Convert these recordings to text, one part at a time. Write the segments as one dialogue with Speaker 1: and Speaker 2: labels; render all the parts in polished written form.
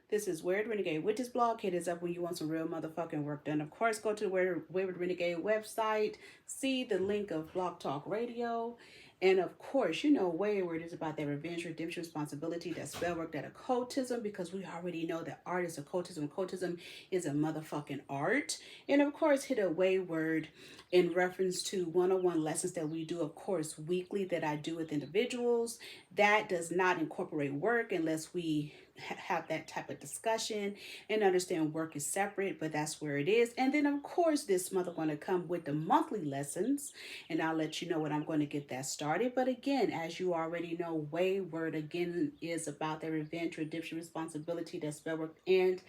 Speaker 1: This is Weird Renegade Witches blog. Hit us up when you want some real motherfucking work done. Of course, go to the Weird Renegade website. See the link of Blog Talk Radio. And of course, you know Wayward is about that revenge, redemption, responsibility, that spell work, that occultism, because we already know that art is occultism. Occultism is a motherfucking art. And of course, hit a Wayward in reference to 101 lessons that we do, of course, weekly that I do with individuals. That does not incorporate work unless we have that type of discussion and understand work is separate, but that's where it is. And then of course this month I'm going to come with the monthly lessons, and I'll let you know when I'm going to get that started. But again, as you already know, Wayward again is about that revenge, redemption, responsibility, that spell work, and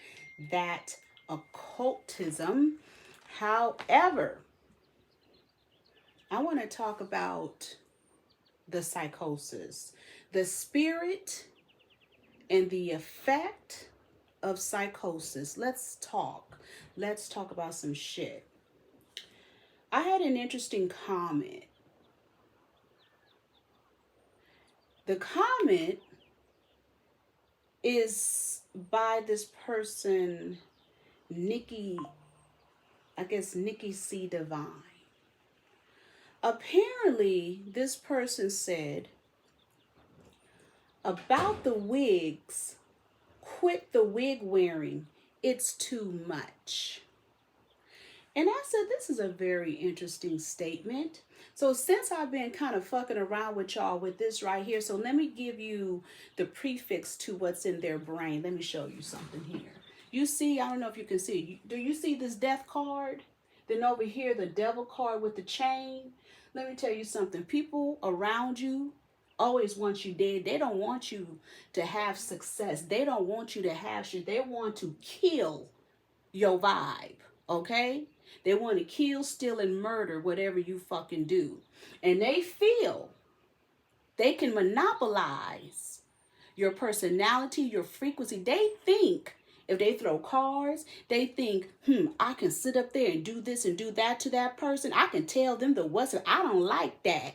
Speaker 1: that occultism. However, I want to talk about the psychosis, the spirit and the effect of psychosis. Let's talk about some shit. I had an interesting comment. The comment is by this person, Nikki C. Divine. Apparently, this person said about the wigs, quit the wig wearing, it's too much. And I said, this is a very interesting statement. So since I've been kind of fucking around with y'all with this right here, so let me give you the prefix to what's in their brain. Let me show you something here. You see, I don't know if you can see, do you see this death card? Then over here, the devil card with the chain. Let me tell you something. People around you always want you dead. They don't want you to have success. They don't want you to have shit. They want to kill your vibe, okay? They want to kill, steal, and murder whatever you fucking do. And they feel they can monopolize your personality, your frequency. They think if they throw cards, they think, I can sit up there and do this and do that to that person. I can tell them the what's it. I don't like that.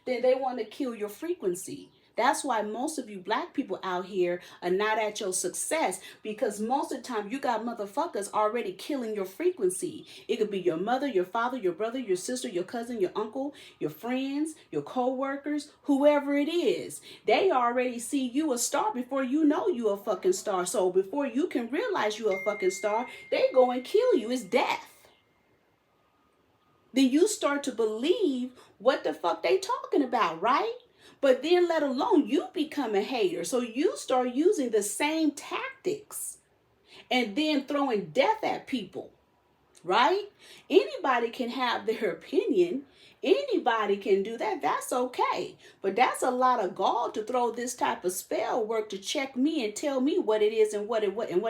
Speaker 1: Then they want to kill your frequency. That's why most of you black people out here are not at your success, because most of the time you got motherfuckers already killing your frequency. It could be your mother, your father, your brother, your sister, your cousin, your uncle, your friends, your co-workers, whoever it is. They already see you a star before you know you a fucking star. So before you can realize you a fucking star, they go and kill you. It's death. Then you start to believe what the fuck they talking about, right? But then let alone you become a hater. So you start using the same tactics and then throwing death at people, right? Anybody can have their opinion. Anybody can do that. That's okay. But that's a lot of gall to throw this type of spell work to check me and tell me what it is and what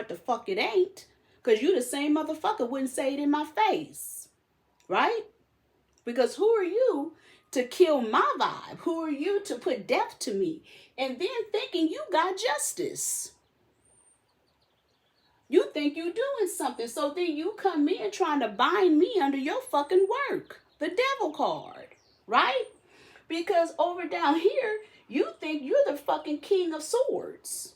Speaker 1: the fuck it ain't. Because you the same motherfucker wouldn't say it in my face, right? Because who are you to kill my vibe? Who are you to put death to me? And then thinking you got justice. You think you doing something. So then you come in trying to bind me under your fucking work. The devil card, right? Because over down here, you think you're the fucking king of swords.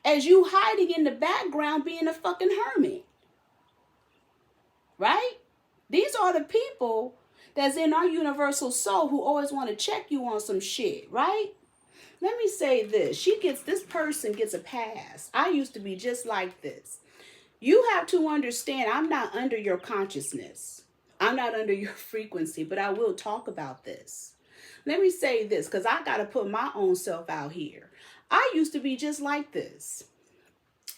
Speaker 1: As you hiding in the background being a fucking hermit. Right? These are the people that's in our universal soul who always want to check you on some shit, right? Let me say this. This person gets a pass. I used to be just like this. You have to understand, I'm not under your consciousness. I'm not under your frequency, but I will talk about this. Let me say this, because I got to put my own self out here. I used to be just like this.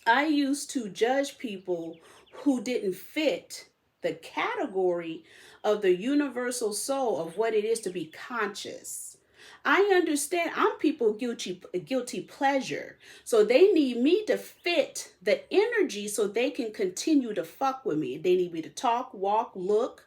Speaker 1: I used to judge people who didn't fit the category of the universal soul of what it is to be conscious. I understand I'm people guilty pleasure. So they need me to fit the energy so they can continue to fuck with me. They need me to talk, walk, look,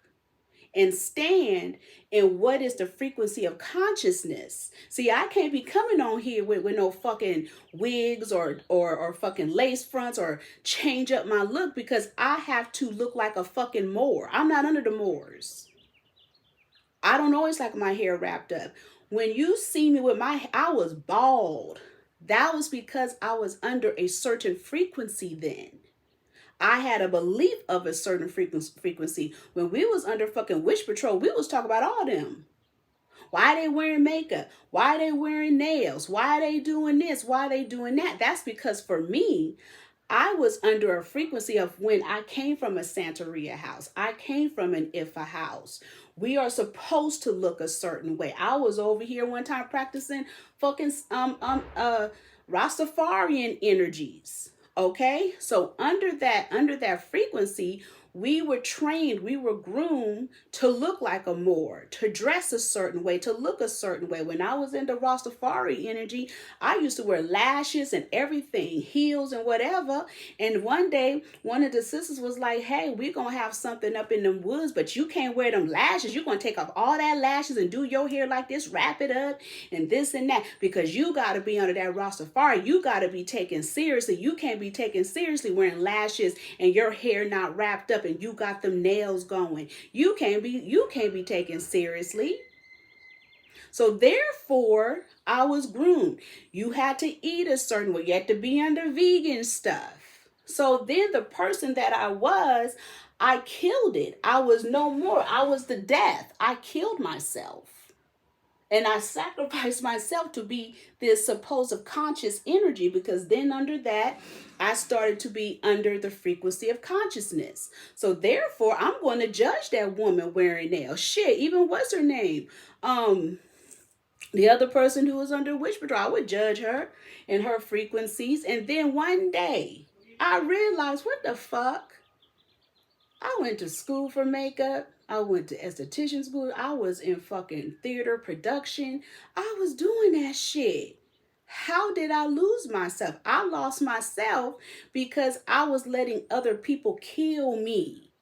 Speaker 1: and stand in what is the frequency of consciousness. See, I can't be coming on here with no fucking wigs or fucking lace fronts or change up my look, because I have to look like a fucking Moor. I'm not under the Moors. I don't always like my hair wrapped up. When you see me with I was bald. That was because I was under a certain frequency then. I had a belief of a certain frequency. When we was under fucking Witch Patrol, we was talking about all them. Why they wearing makeup? Why they wearing nails? Why they doing this? Why they doing that? That's because for me, I was under a frequency of when I came from a Santeria house. I came from an Ifa house. We are supposed to look a certain way. I was over here one time practicing fucking Rastafarian energies. Okay? So under that frequency, we were trained, we were groomed to look like a Moor, to dress a certain way, to look a certain way. When I was into Rastafari energy, I used to wear lashes and everything, heels and whatever. And one day, one of the sisters was like, hey, we're going to have something up in the woods, but you can't wear them lashes. You're going to take off all that lashes and do your hair like this, wrap it up and this and that, because you got to be under that Rastafari. You got to be taken seriously. You can't be taken seriously wearing lashes and your hair not wrapped up and you got them nails going. You can't be taken seriously. So therefore, I was groomed. You had to eat a certain way. You had to be under vegan stuff. So then the person that I killed it. I was no more. I was the death. I killed myself. And I sacrificed myself to be this supposed conscious energy, because then under that, I started to be under the frequency of consciousness. So therefore, I'm going to judge that woman wearing nails. Shit, even what's her name? The other person who was under Witch Patrol, I would judge her and her frequencies. And then one day, I realized, what the fuck? I went to school for makeup. I went to esthetician school. I was in fucking theater production. I was doing that shit. How did I lose myself? I lost myself because I was letting other people kill me.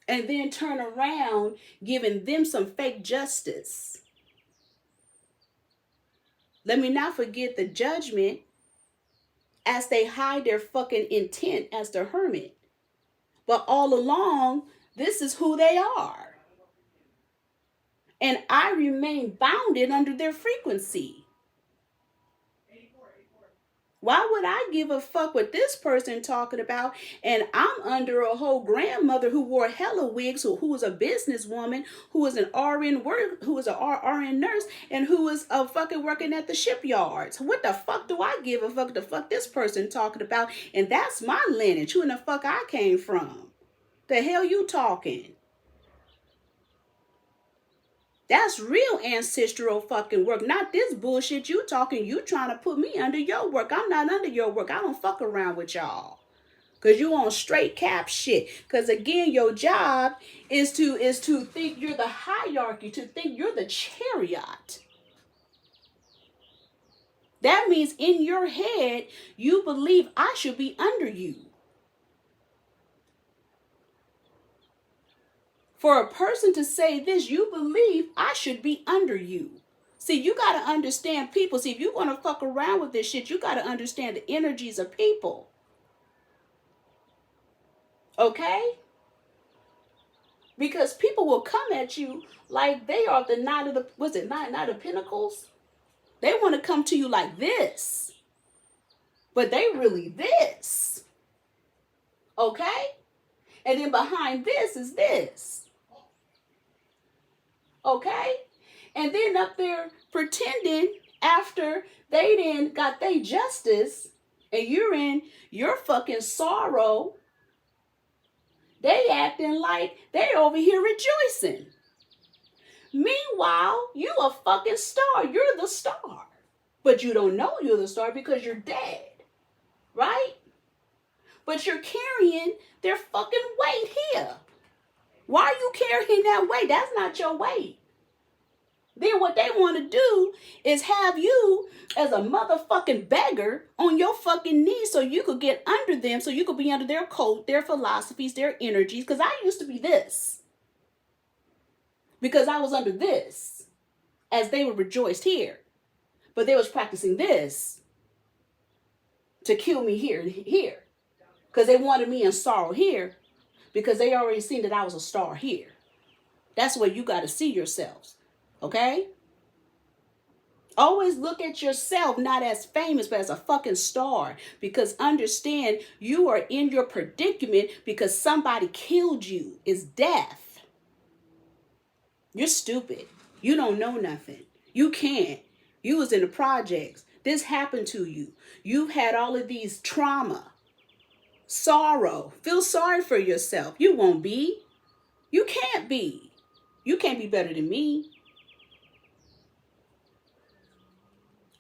Speaker 1: And then turn around giving them some fake justice. Let me not forget the judgment as they hide their fucking intent as the hermit. But all along, this is who they are. And I remain bounded under their frequency. Why would I give a fuck what this person talking about? And I'm under a whole grandmother who wore hella wigs, who was a businesswoman, who was an RN nurse, and who was fucking working at the shipyards. What the fuck do I give a fuck the fuck this person talking about? And that's my lineage. Who in the fuck I came from? The hell you talking? That's real ancestral fucking work. Not this bullshit you talking. You trying to put me under your work. I'm not under your work. I don't fuck around with y'all. Because you on straight cap shit. Because again, your job is to think you're the hierarchy. To think you're the chariot. That means in your head, you believe I should be under you. For a person to say this, you believe I should be under you. See, you got to understand people. See, if you want to fuck around with this shit, you got to understand the energies of people. Okay? Because people will come at you like they are the Knight of Pentacles? They want to come to you like this. But they really this. Okay? And then behind this is this. Okay? And then up there pretending after they then got their justice and you're in your fucking sorrow, they acting like they over here rejoicing. Meanwhile, you a fucking star. You're the star. But you don't know you're the star because you're dead. Right? But you're carrying their fucking weight here. Why are you carrying that weight? That's not your weight. Then what they want to do is have you as a motherfucking beggar on your fucking knees so you could get under them, so you could be under their cult, their philosophies, their energies. Because I used to be this. Because I was under this as they were rejoiced here. But they was practicing this to kill me here. Because they wanted me in sorrow here. Because they already seen that I was a star here. That's where you got to see yourselves. Okay? Always look at yourself not as famous, but as a fucking star. Because understand, you are in your predicament because somebody killed you. It's death. You're stupid. You don't know nothing. You can't. You was in the projects. This happened to you. You've had all of these trauma, sorrow. Feel sorry for yourself. You won't be. You can't be. You can't be better than me.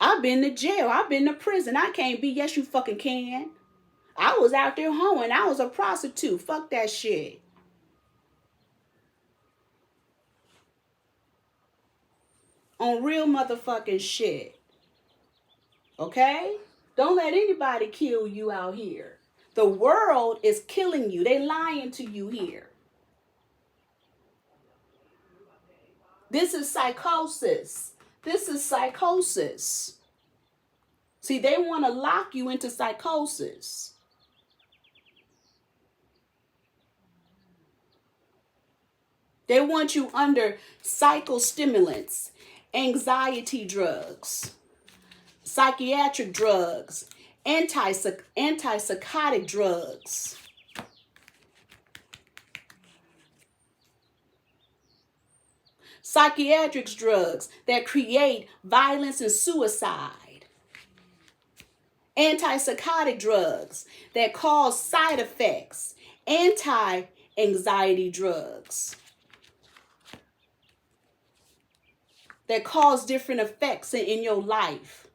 Speaker 1: I've been to jail. I've been to prison. I can't be. Yes, you fucking can. I was out there hoeing. I was a prostitute. Fuck that shit. On real motherfucking shit. Okay? Don't let anybody kill you out here. The world is killing you. They lying to you here. This is psychosis. This is psychosis. See, they want to lock you into psychosis. They want you under psychostimulants, anxiety drugs, psychiatric drugs, antipsychotic drugs. Psychiatric drugs that create violence and suicide. Antipsychotic drugs that cause side effects. Anti-anxiety drugs that cause different effects in your life.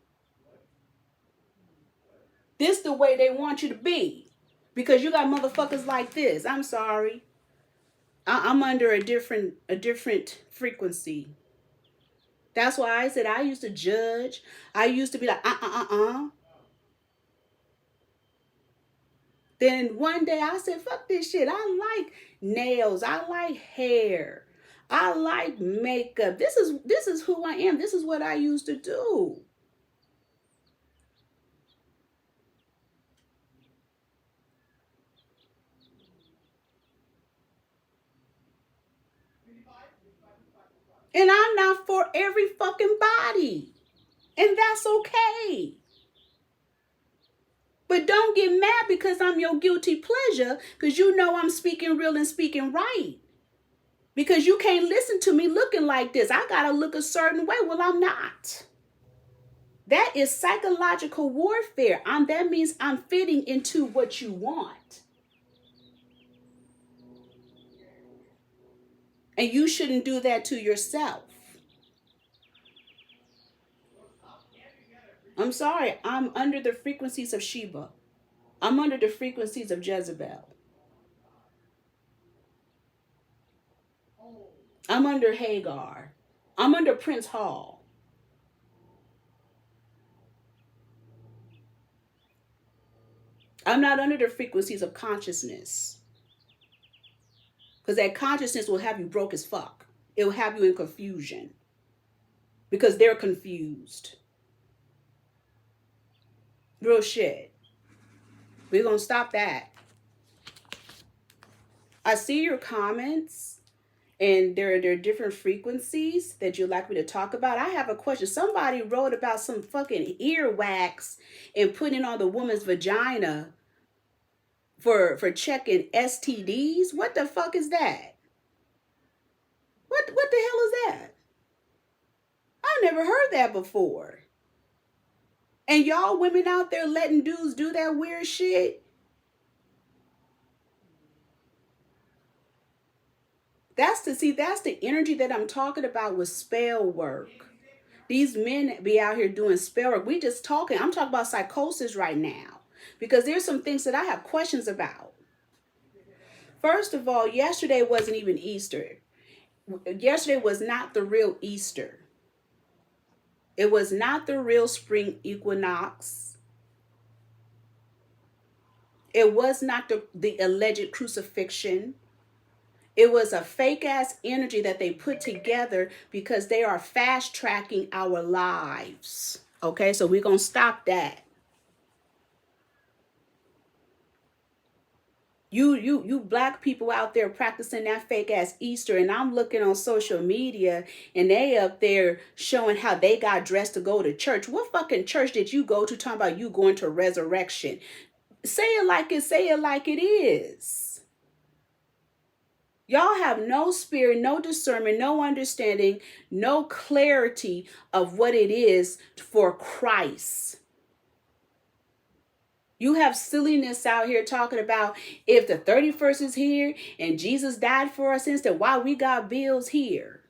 Speaker 1: This the way they want you to be. Because you got motherfuckers like this. I'm sorry. I'm under a different frequency. That's why I said I used to judge. I used to be like, Then one day I said, fuck this shit. I like nails. I like hair. I like makeup. This is who I am. This is what I used to do. And I'm not for every fucking body. And that's okay. But don't get mad because I'm your guilty pleasure, because you know I'm speaking real and speaking right. Because you can't listen to me looking like this. I gotta look a certain way. Well, I'm not. That is psychological warfare. That means I'm fitting into what you want. And you shouldn't do that to yourself. I'm sorry. I'm under the frequencies of Sheba. I'm under the frequencies of Jezebel. I'm under Hagar. I'm under Prince Hall. I'm not under the frequencies of consciousness. Because that consciousness will have you broke as fuck. It will have you in confusion. Because they're confused. Real shit. We're going to stop that. I see your comments. And there are different frequencies that you'd like me to talk about. I have a question. Somebody wrote about some fucking earwax and putting on the woman's vagina for checking STDs. What the fuck is that? What the hell is that? I never heard that before. And y'all women out there letting dudes do that weird shit. That's the energy that I'm talking about with spell work. These men be out here doing spell work. We just talking. I'm talking about psychosis right now. Because there's some things that I have questions about. First of all, yesterday wasn't even Easter. Yesterday was not the real Easter. It was not the real spring equinox. It was not the alleged crucifixion. It was a fake ass energy that they put together because they are fast tracking our lives. Okay, so we're going to stop that. You black people out there practicing that fake ass Easter, and I'm looking on social media and they up there showing how they got dressed to go to church. What fucking church did you go to talking about you going to resurrection? Say it like it is. Y'all have no spirit, no discernment, no understanding, no clarity of what it is for Christ. You have silliness out here talking about if the 31st is here and Jesus died for our sins, then why we got bills here?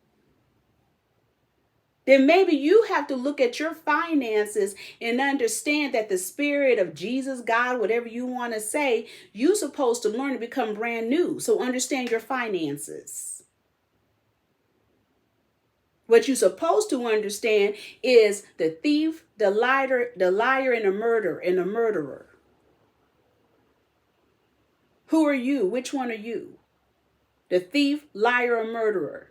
Speaker 1: Then maybe you have to look at your finances and understand that the spirit of Jesus, God, whatever you want to say, you're supposed to learn to become brand new. So understand your finances. What you're supposed to understand is the thief, the liar, and the murderer. Who are you? Which one are you? The thief, liar, or murderer?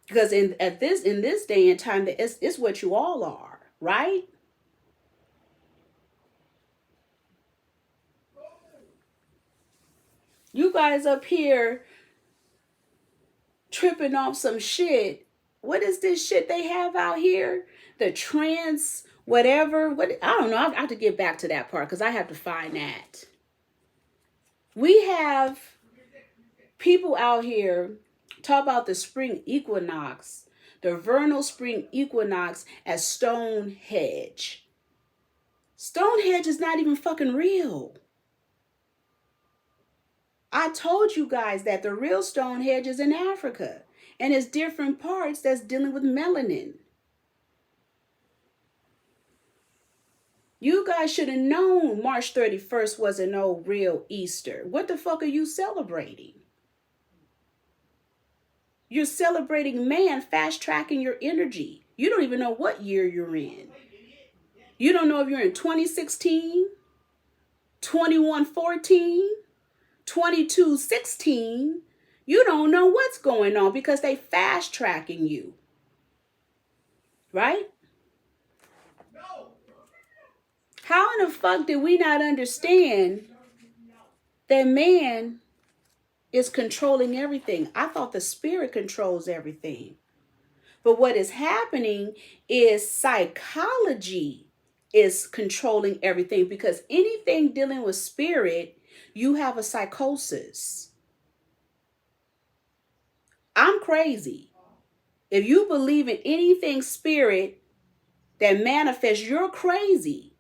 Speaker 1: Because in this day and time, it's what you all are, right? You guys up here tripping off some shit. What is this shit they have out here? The trans whatever. What, I don't know. I have to get back to that part because I have to find that. We have people out here talk about the spring equinox, the vernal spring equinox as Stonehenge. Stonehenge is not even fucking real. I told you guys that the real Stonehenge is in Africa. And it's different parts that's dealing with melanin. You guys should have known March 31st wasn't no real Easter. What the fuck are you celebrating? You're celebrating man fast-tracking your energy. You don't even know what year you're in. You don't know if you're in 2016, 2114, 2216. You don't know what's going on because they fast-tracking you. Right? How in the fuck did we not understand that man is controlling everything? I thought the spirit controls everything. But what is happening is psychology is controlling everything, because anything dealing with spirit, you have a psychosis. I'm crazy. If you believe in anything spirit that manifests, you're crazy.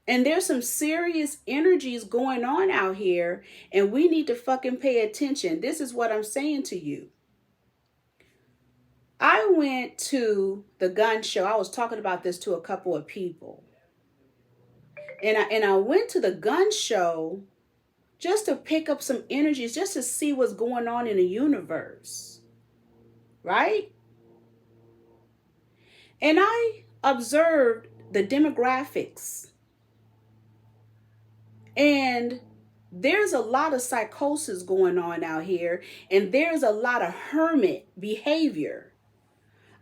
Speaker 1: And there's some serious energies going on out here, and we need to fucking pay attention. This is what I'm saying to you. I went to the gun show. I was talking about this to a couple of people. And I went to the gun show just to pick up some energies, just to see what's going on in the universe. Right? And I observed the demographics. And there's a lot of psychosis going on out here, and there's a lot of hermit behavior.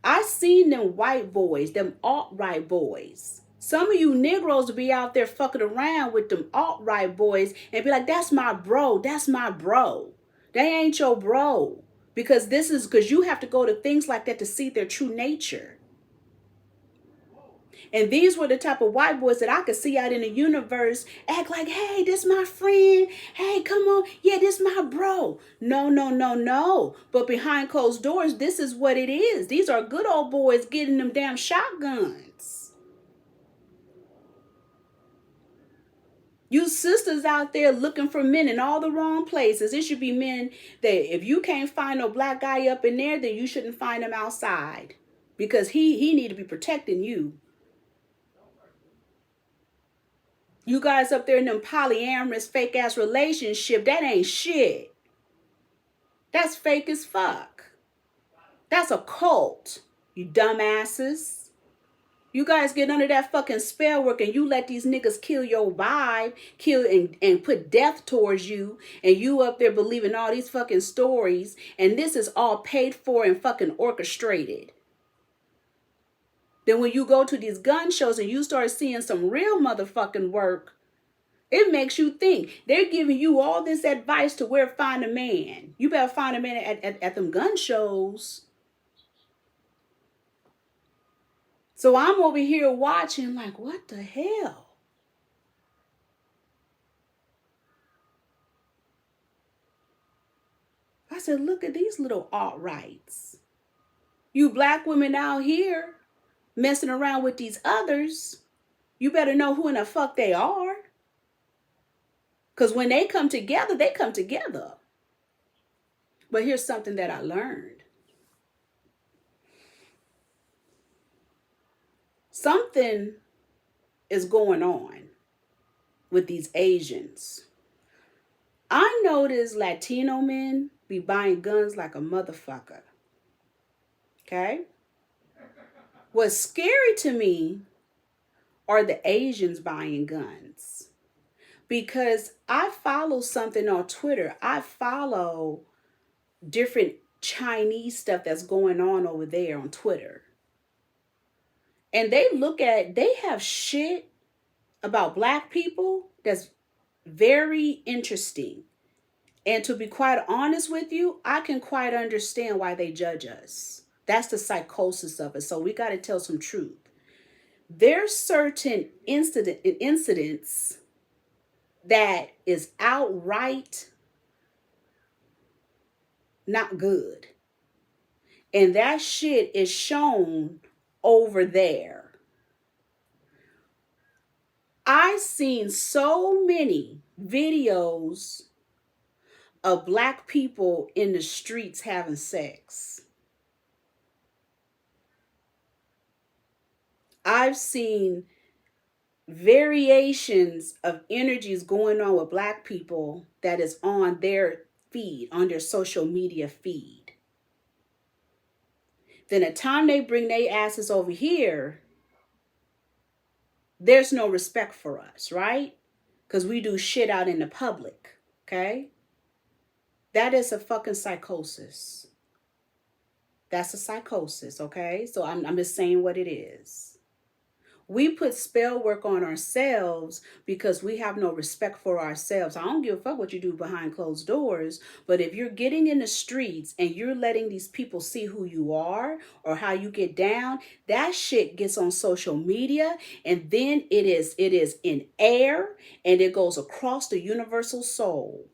Speaker 1: I seen them white boys, them alt-right boys. Some of you Negroes will be out there fucking around with them alt-right boys and be like, that's my bro, that's my bro. They ain't your bro. Because you have to go to things like that to see their true nature. And these were the type of white boys that I could see out in the universe act like, hey, this my friend. Hey, come on. Yeah, this my bro. No. But behind closed doors, this is what it is. These are good old boys getting them damn shotguns. You sisters out there looking for men in all the wrong places. It should be men that if you can't find no black guy up in there, then you shouldn't find him outside. Because he need to be protecting you. You guys up there in them polyamorous fake ass relationship, that ain't shit. That's fake as fuck. That's a cult, you dumbasses. You guys get under that fucking spell work and you let these niggas kill your vibe, kill and put death towards you, and you up there believing all these fucking stories, and this is all paid for and fucking orchestrated. Then when you go to these gun shows and you start seeing some real motherfucking work, it makes you think. They're giving you all this advice to where find a man. You better find a man at them gun shows. So I'm over here watching like, what the hell? I said, look at these little alt-rights. You black women out here messing around with these others, you better know who in the fuck they are. Because when they come together, they come together. But here's something that I learned. Something is going on with these Asians. I notice Latino men be buying guns like a motherfucker. Okay? What's scary to me are the Asians buying guns. Because I follow something on Twitter. I follow different Chinese stuff that's going on over there on Twitter. And they have shit about black people that's very interesting. And to be quite honest with you, I can quite understand why they judge us. That's the psychosis of it. So we got to tell some truth. There's certain incidents that is outright not good. And that shit is shown over there. I've seen so many videos of black people in the streets having sex. I've seen variations of energies going on with black people that is on their feed, on their social media feed. Then the time they bring their asses over here, there's no respect for us, right? Because we do shit out in the public, okay? That is a fucking psychosis. That's a psychosis, okay? So I'm just saying what it is. We put spell work on ourselves because we have no respect for ourselves. I don't give a fuck what you do behind closed doors, but if you're getting in the streets and you're letting these people see who you are or how you get down, that shit gets on social media, and then it is in air and it goes across the universal soul.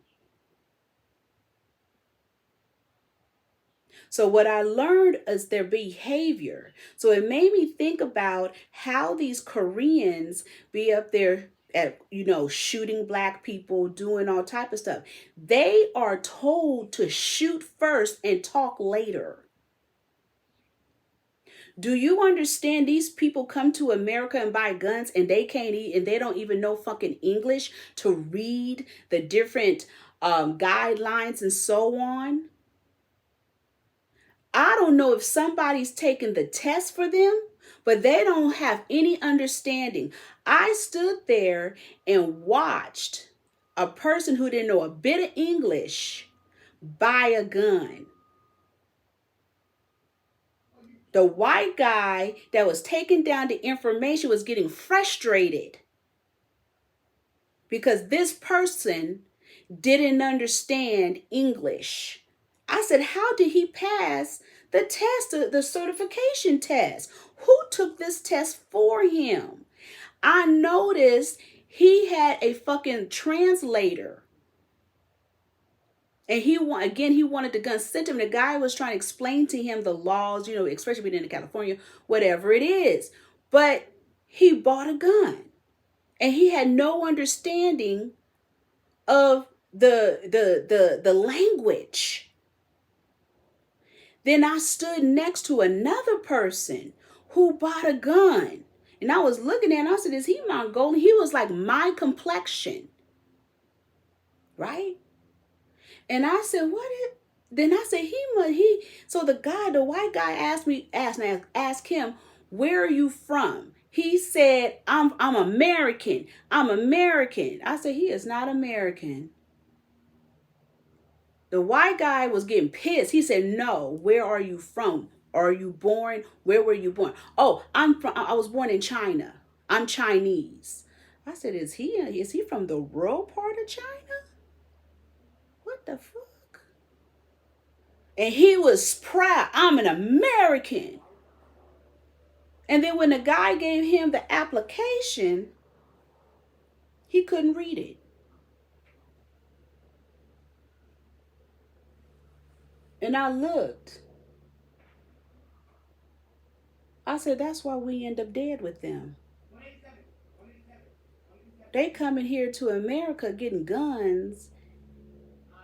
Speaker 1: So what I learned is their behavior. So it made me think about how these Koreans be up there at, shooting black people, doing all type of stuff. They are told to shoot first and talk later. Do you understand these people come to America and buy guns and they don't even know fucking English to read the different guidelines and so on? I don't know if somebody's taken the test for them, but they don't have any understanding. I stood there and watched a person who didn't know a bit of English buy a gun. The white guy that was taking down the information was getting frustrated because this person didn't understand English. I said, how did he pass the test, the certification test? Who took this test for him? I noticed he had a fucking translator. And he wanted the gun sent him. The guy was trying to explain to him the laws, especially being in California, whatever it is. But he bought a gun. And he had no understanding of the language. Then I stood next to another person who bought a gun. And I was looking at him, I said, is he Mongolian? He was like my complexion. Right? And I said, then I said, so the white guy asked him, where are you from? He said, I'm American. I'm American. I said, he is not American. The white guy was getting pissed. He said, no, where are you from? Or are you born? Where were you born? Oh, I was born in China. I'm Chinese. I said, is he from the rural part of China? What the fuck? And he was proud. I'm an American. And then when the guy gave him the application, he couldn't read it. And I looked. I said, that's why we end up dead with them. They coming here to America getting guns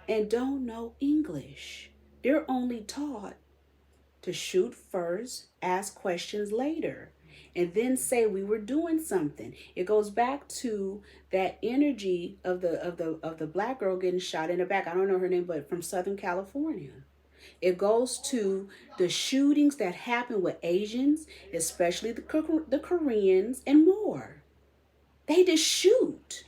Speaker 1: and don't know English. They're only taught to shoot first, ask questions later, and then say we were doing something. It goes back to that energy of the black girl getting shot in the back. I don't know her name, but from Southern California. It goes to the shootings that happen with Asians, especially the Koreans and more. They just shoot.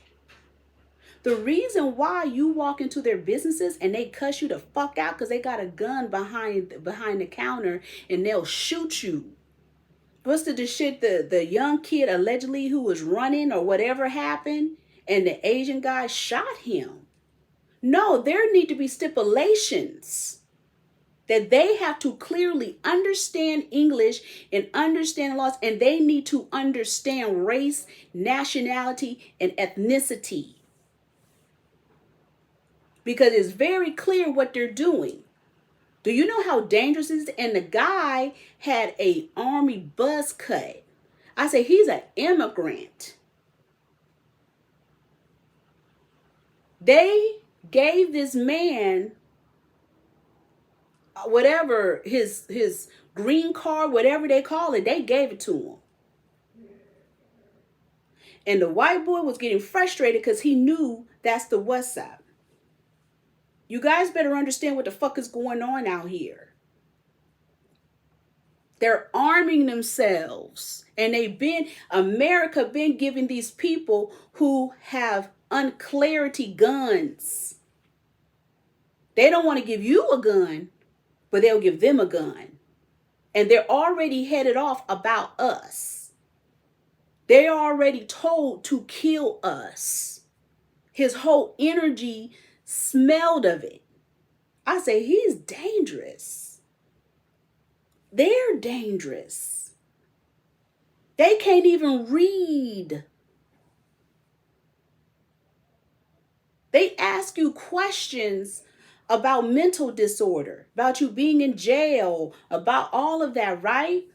Speaker 1: The reason why you walk into their businesses and they cuss you the fuck out because they got a gun behind the counter and they'll shoot you. What's the shit, the young kid allegedly who was running or whatever happened and the Asian guy shot him? No, there need to be stipulations that they have to clearly understand English and understand laws, and they need to understand race, nationality, and ethnicity. Because it's very clear what they're doing. Do you know how dangerous it is? And the guy had a army buzz cut. I say he's an immigrant. They gave this man whatever his green card, whatever they call it, they gave it to him. And the white boy was getting frustrated because he knew that's the WhatsApp. You guys better understand what the fuck is going on out here. They're arming themselves. And America been giving these people who have unclarity guns. They don't want to give you a gun, but they'll give them a gun. And they're already headed off about us. They're already told to kill us. His whole energy smelled of it. I say he's dangerous. They're dangerous. They can't even read. They ask you questions about mental disorder, about you being in jail, about all of that, right?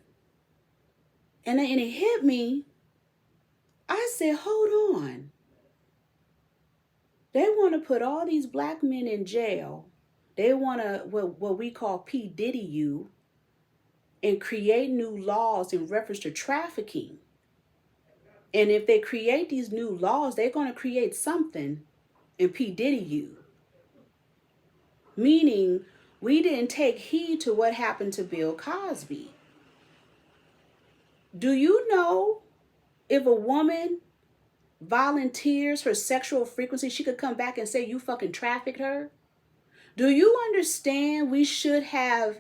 Speaker 1: And it hit me. I said, hold on. They want to put all these black men in jail. They want to, what we call P. Diddy you, and create new laws in reference to trafficking. And if they create these new laws, they're going to create something in P. Diddy you. Meaning, we didn't take heed to what happened to Bill Cosby. Do you know if a woman volunteers her sexual frequency, she could come back and say you fucking trafficked her? Do you understand we should have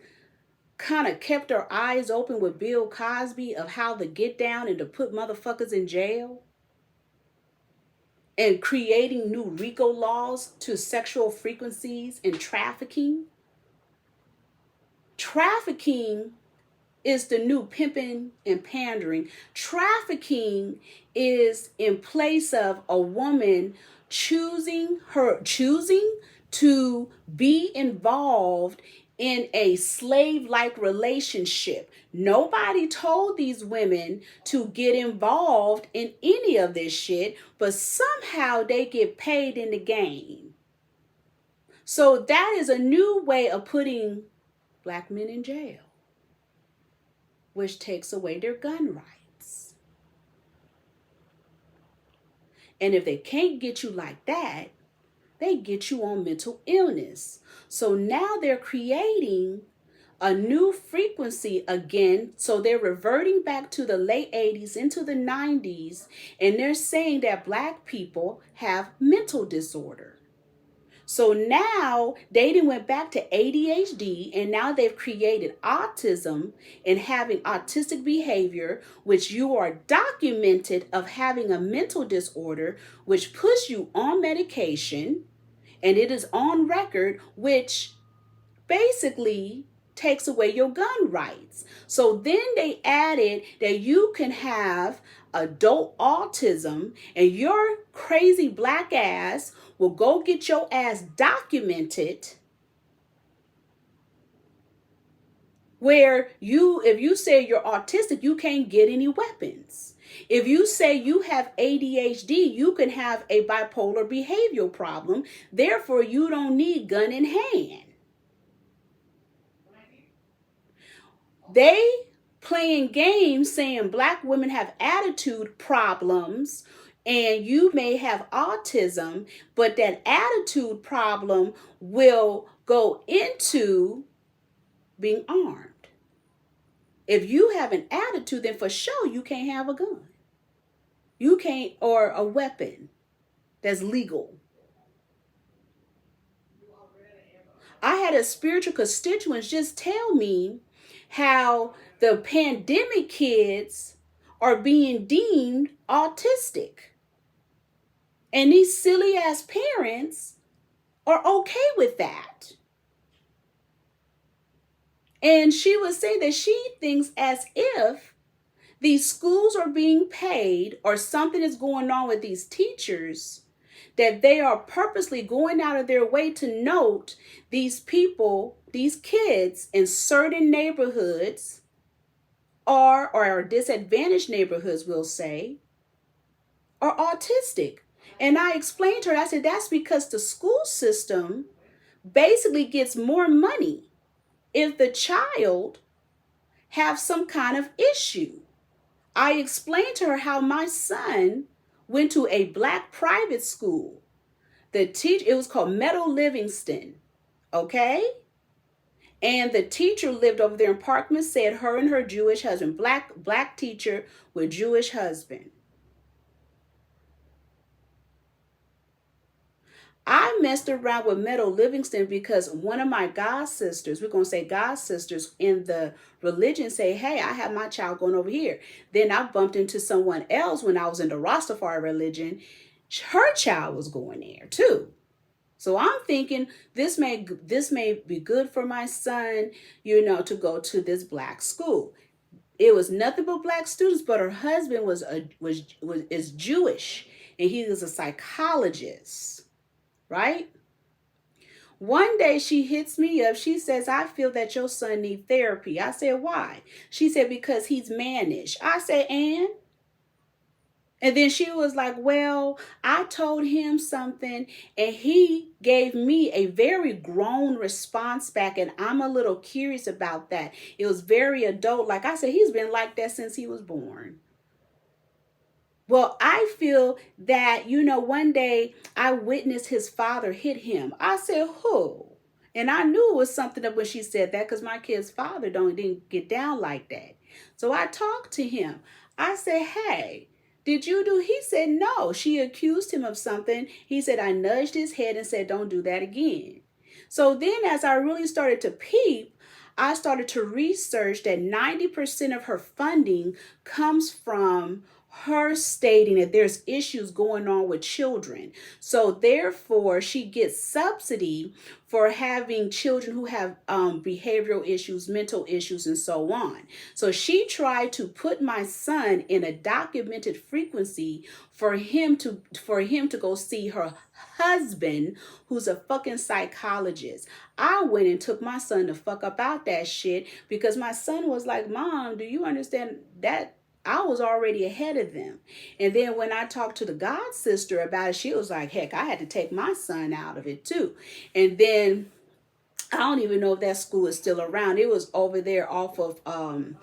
Speaker 1: kind of kept our eyes open with Bill Cosby of how to get down and to put motherfuckers in jail? And creating new RICO laws to sexual frequencies and trafficking? Trafficking is the new pimping and pandering. Trafficking is in place of a woman choosing to be involved in a slave-like relationship. Nobody told these women to get involved in any of this shit, but somehow they get paid in the game. So that is a new way of putting black men in jail, which takes away their gun rights. And if they can't get you like that, they get you on mental illness. So now they're creating a new frequency again. So they're reverting back to the late 80s into the 90s. And they're saying that black people have mental disorder. So now they done went back to ADHD, and now they've created autism and having autistic behavior, which you are documented of having a mental disorder, which puts you on medication, and it is on record, which basically takes away your gun rights. So then they added that you can have adult autism, and your crazy black ass will go get your ass documented, where if you say you're autistic, you can't get any weapons. If you say you have ADHD, you can have a bipolar behavioral problem. Therefore, you don't need gun in hand. They playing games saying black women have attitude problems and you may have autism, but that attitude problem will go into being armed. If you have an attitude, then for sure you can't have a gun. You can't, or a weapon that's legal. I had a spiritual constituent just tell me how the pandemic kids are being deemed autistic. And these silly ass parents are okay with that. And she was saying that she thinks as if these schools are being paid or something is going on with these teachers, that they are purposely going out of their way to note these people, these kids in certain neighborhoods or disadvantaged neighborhoods, we'll say, are autistic. And I explained to her, I said, that's because the school system basically gets more money if the child have some kind of issue. I explained to her how my son went to a black private school. It was called Meadow Livingston, okay? And the teacher lived over there in Parkman, said her and her Jewish husband, black teacher with Jewish husband. I messed around with Meadow Livingston because one of my god sisters, we're going to say god sisters in the religion, say, hey, I have my child going over here. Then I bumped into someone else when I was in the Rastafari religion. Her child was going there too. So I'm thinking this may be good for my son, to go to this black school. It was nothing but black students, but her husband is Jewish, and he is a psychologist. Right? One day she hits me up. She says, I feel that your son needs therapy. I said, why? She said, because he's mannish. I said, and then she was like, well, I told him something and he gave me a very grown response back. And I'm a little curious about that. It was very adult. Like I said, he's been like that since he was born. Well, I feel that, one day I witnessed his father hit him. I said, who? And I knew it was something up when she said that because my kid's father didn't get down like that. So I talked to him. I said, hey, did you do? He said, no. She accused him of something. He said, I nudged his head and said, don't do that again. So then as I really started to peep, I started to research that 90% of her funding comes from her stating that there's issues going on with children. So therefore, she gets subsidy for having children who have behavioral issues, mental issues, and so on. So she tried to put my son in a documented frequency for him to go see her husband, who's a fucking psychologist. I went and took my son the fuck about that shit because my son was like, Mom, do you understand that? I was already ahead of them. And then when I talked to the god sister about it, she was like, heck, I had to take my son out of it too. And then I don't even know if that school is still around. It was over there off of, not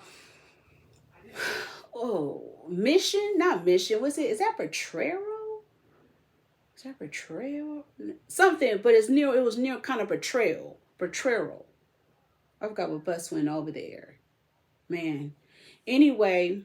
Speaker 1: Mission. What's it? Is that Potrero? Is that Potrero? Something, but it was near kind of Potrero. I forgot what bus went over there. Man. Anyway,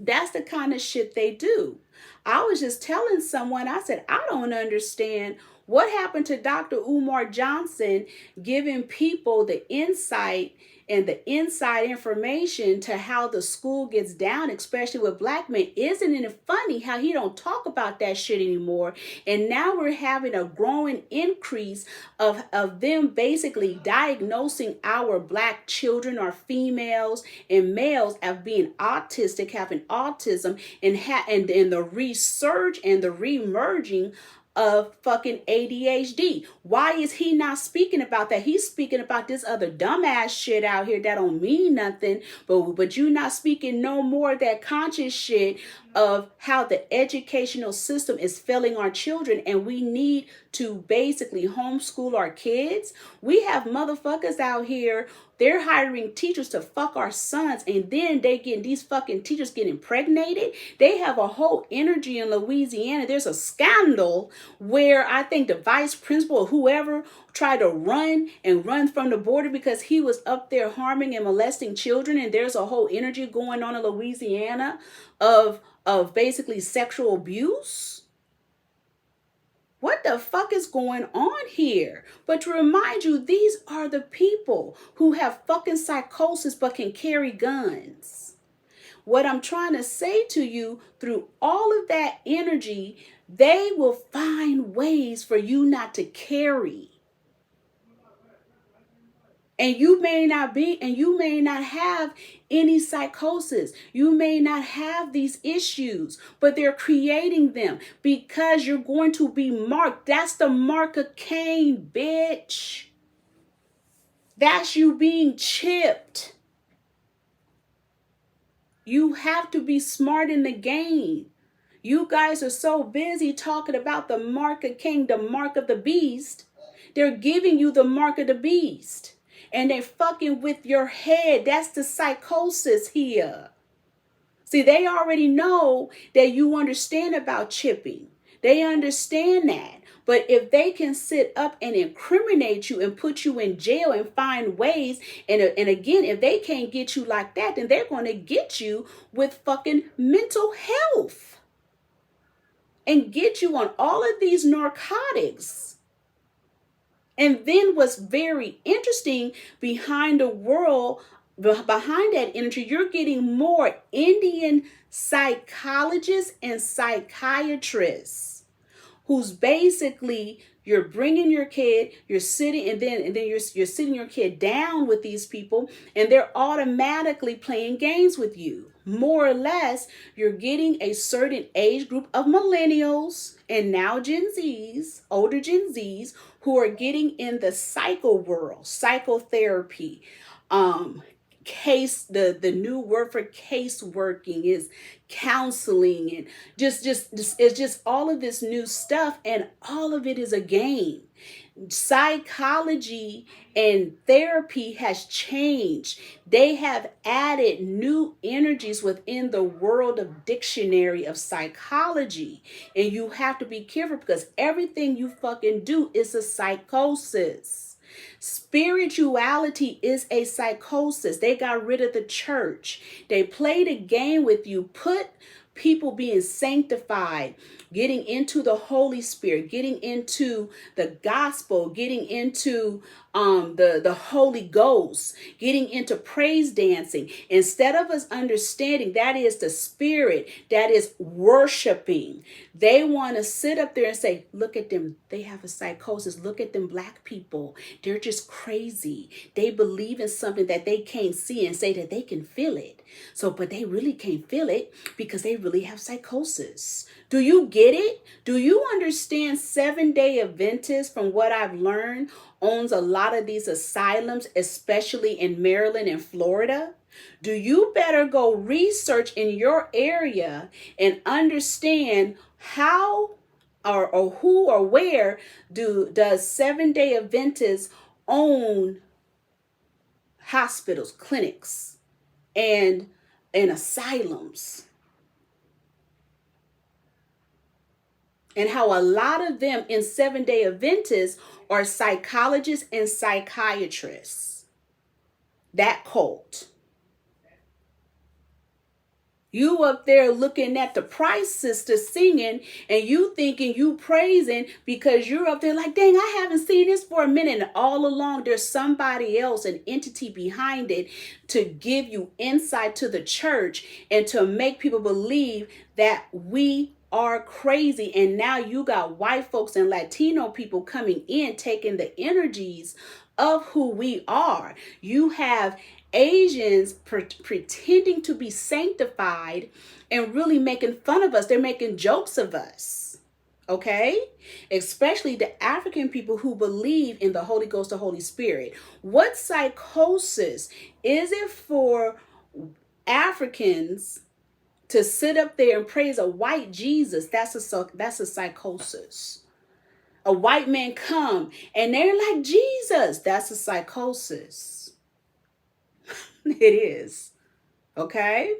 Speaker 1: that's the kind of shit they do. I was just telling someone, I said, I don't understand What happened to Dr. Umar Johnson giving people the insight and the inside information to how the school gets down, especially with black men? Isn't it funny how he don't talk about that shit anymore? And now we're having a growing increase of them basically diagnosing our black children or females and males as being autistic, having autism, and the resurge and the remerging of fucking ADHD. Why is he not speaking about that? He's speaking about this other dumbass shit out here that don't mean nothing, but you not speaking no more of that conscious shit of how the educational system is failing our children, and we need to basically homeschool our kids. We have motherfuckers out here, they're hiring teachers to fuck our sons, and then they getting these fucking teachers getting impregnated. They have a whole energy in Louisiana. There's a scandal where I think the vice principal or whoever tried to run from the border because he was up there harming and molesting children, and there's a whole energy going on in Louisiana of basically sexual abuse. What the fuck is going on here? But to remind you, these are the people who have fucking psychosis but can carry guns. What I'm trying to say to you, through all of that energy, they will find ways for you not to carry. And you may not have any psychosis. You may not have these issues, but they're creating them because you're going to be marked. That's the mark of Cain, bitch. That's you being chipped. You have to be smart in the game. You guys are so busy talking about the mark of Cain, the mark of the beast. They're giving you the mark of the beast. And they're fucking with your head. That's the psychosis here. See, they already know that you understand about chipping. They understand that. But if they can sit up and incriminate you and put you in jail and find ways, and again, if they can't get you like that, then they're going to get you with fucking mental health and get you on all of these narcotics. And then what's very interesting behind that energy, you're getting more Indian psychologists and psychiatrists who's basically, you're bringing your kid, you're sitting, and then you're sitting your kid down with these people, and they're automatically playing games with you. More or less, you're getting a certain age group of millennials and now Gen Zs, older Gen Zs, who are getting in the psycho world, psychotherapy. The new word for case working is counseling, and just it's just all of this new stuff, and all of it is a game. Psychology and therapy has changed. They have added new energies within the world of dictionary of psychology, and you have to be careful because everything you fucking do is a psychosis. Spirituality is a psychosis. They got rid of the church. They played a game with you, put people being sanctified, getting into the Holy Spirit, getting into the gospel, getting into the Holy Ghost, getting into praise dancing. Instead of us understanding that is the spirit, that is worshiping, they want to sit up there and say, look at them, they have a psychosis. Look at them black people. They're just crazy. They believe in something that they can't see and say that they can feel it. But they really can't feel it because they really have psychosis. Do you get it? Do you understand Seventh-day Adventists, from what I've learned, owns a lot of these asylums, especially in Maryland and Florida? Do you better go research in your area and understand how or who or where does Seventh-day Adventists own hospitals, clinics, and asylums? And how a lot of them in Seventh-day Adventists are psychologists and psychiatrists. That cult. You up there looking at the Price Sisters singing and you thinking you praising because you're up there like, dang, I haven't seen this for a minute. And all along there's somebody else, an entity behind it to give you insight to the church and to make people believe that we are crazy. And now you got white folks and Latino people coming in, taking the energies of who we are. You have Asians pretending to be sanctified and really making fun of us. They're making jokes of us. Okay? Especially the African people who believe in the Holy Ghost, the Holy Spirit. What psychosis is it for Africans to sit up there and praise a white Jesus? That's a psychosis. A white man come and they're like, Jesus, that's a psychosis. It is. Okay?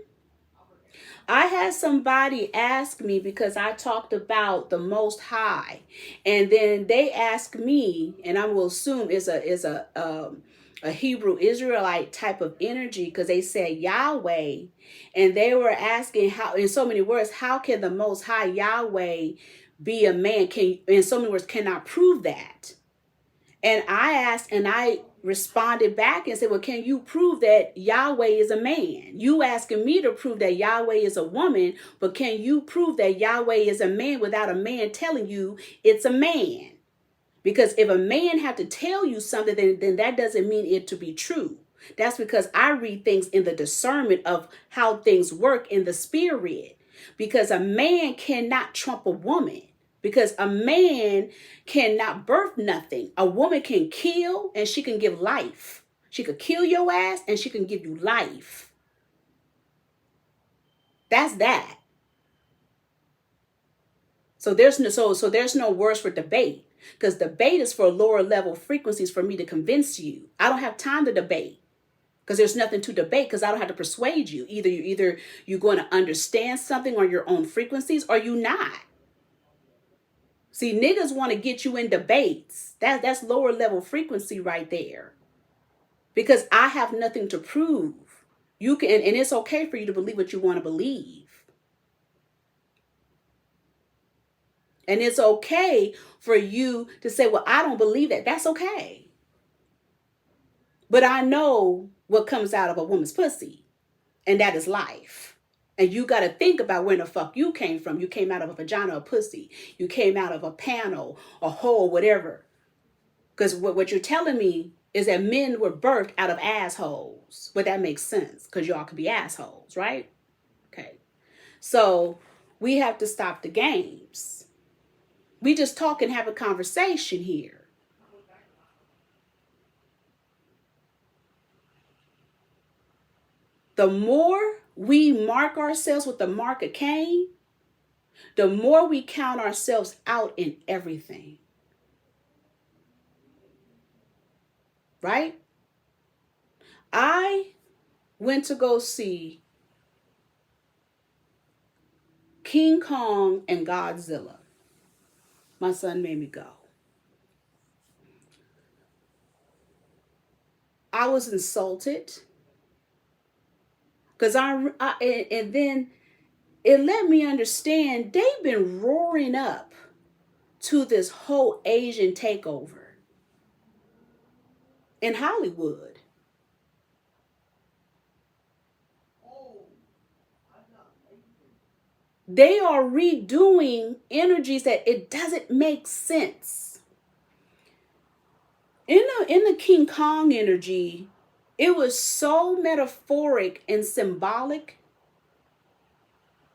Speaker 1: I had somebody ask me because I talked about the Most High, and then they asked me, and I will assume is a Hebrew Israelite type of energy because they said Yahweh, and they were asking how, in so many words, how can the Most High Yahweh be a man? Can, in so many words, cannot prove that. And I asked, and I responded back and said, well, can you prove that Yahweh is a man? You asking me to prove that Yahweh is a woman, but can you prove that Yahweh is a man without a man telling you it's a man? Because if a man have to tell you something, then that doesn't mean it to be true. That's because I read things in the discernment of how things work in the spirit. Because a man cannot trump a woman. Because a man cannot birth nothing. A woman can kill and she can give life. She could kill your ass and she can give you life. That's that. So there's no words for debate. Because debate is for lower level frequencies for me to convince you. I don't have time to debate. Because there's nothing to debate because I don't have to persuade you. Either you're going to understand something on your own frequencies or you not. See, niggas want to get you in debates. That's lower level frequency right there. Because I have nothing to prove. You can, and it's okay for you to believe what you want to believe. And it's okay for you to say, well, I don't believe that. That's okay. But I know what comes out of a woman's pussy. And that is life. And you got to think about where the fuck you came from. You came out of a vagina or pussy. You came out of a panel, a hole, whatever. Because what you're telling me is that men were birthed out of assholes. But that makes sense because y'all could be assholes, right? Okay. So we have to stop the games. We just talk and have a conversation here. The more we mark ourselves with the mark of Cain, the more we count ourselves out in everything. Right? I went to go see King Kong and Godzilla. My son made me go. I was insulted. Because and then it let me understand they've been roaring up to this whole Asian takeover in Hollywood. They are redoing energies that it doesn't make sense. In the King Kong energy, it was so metaphoric and symbolic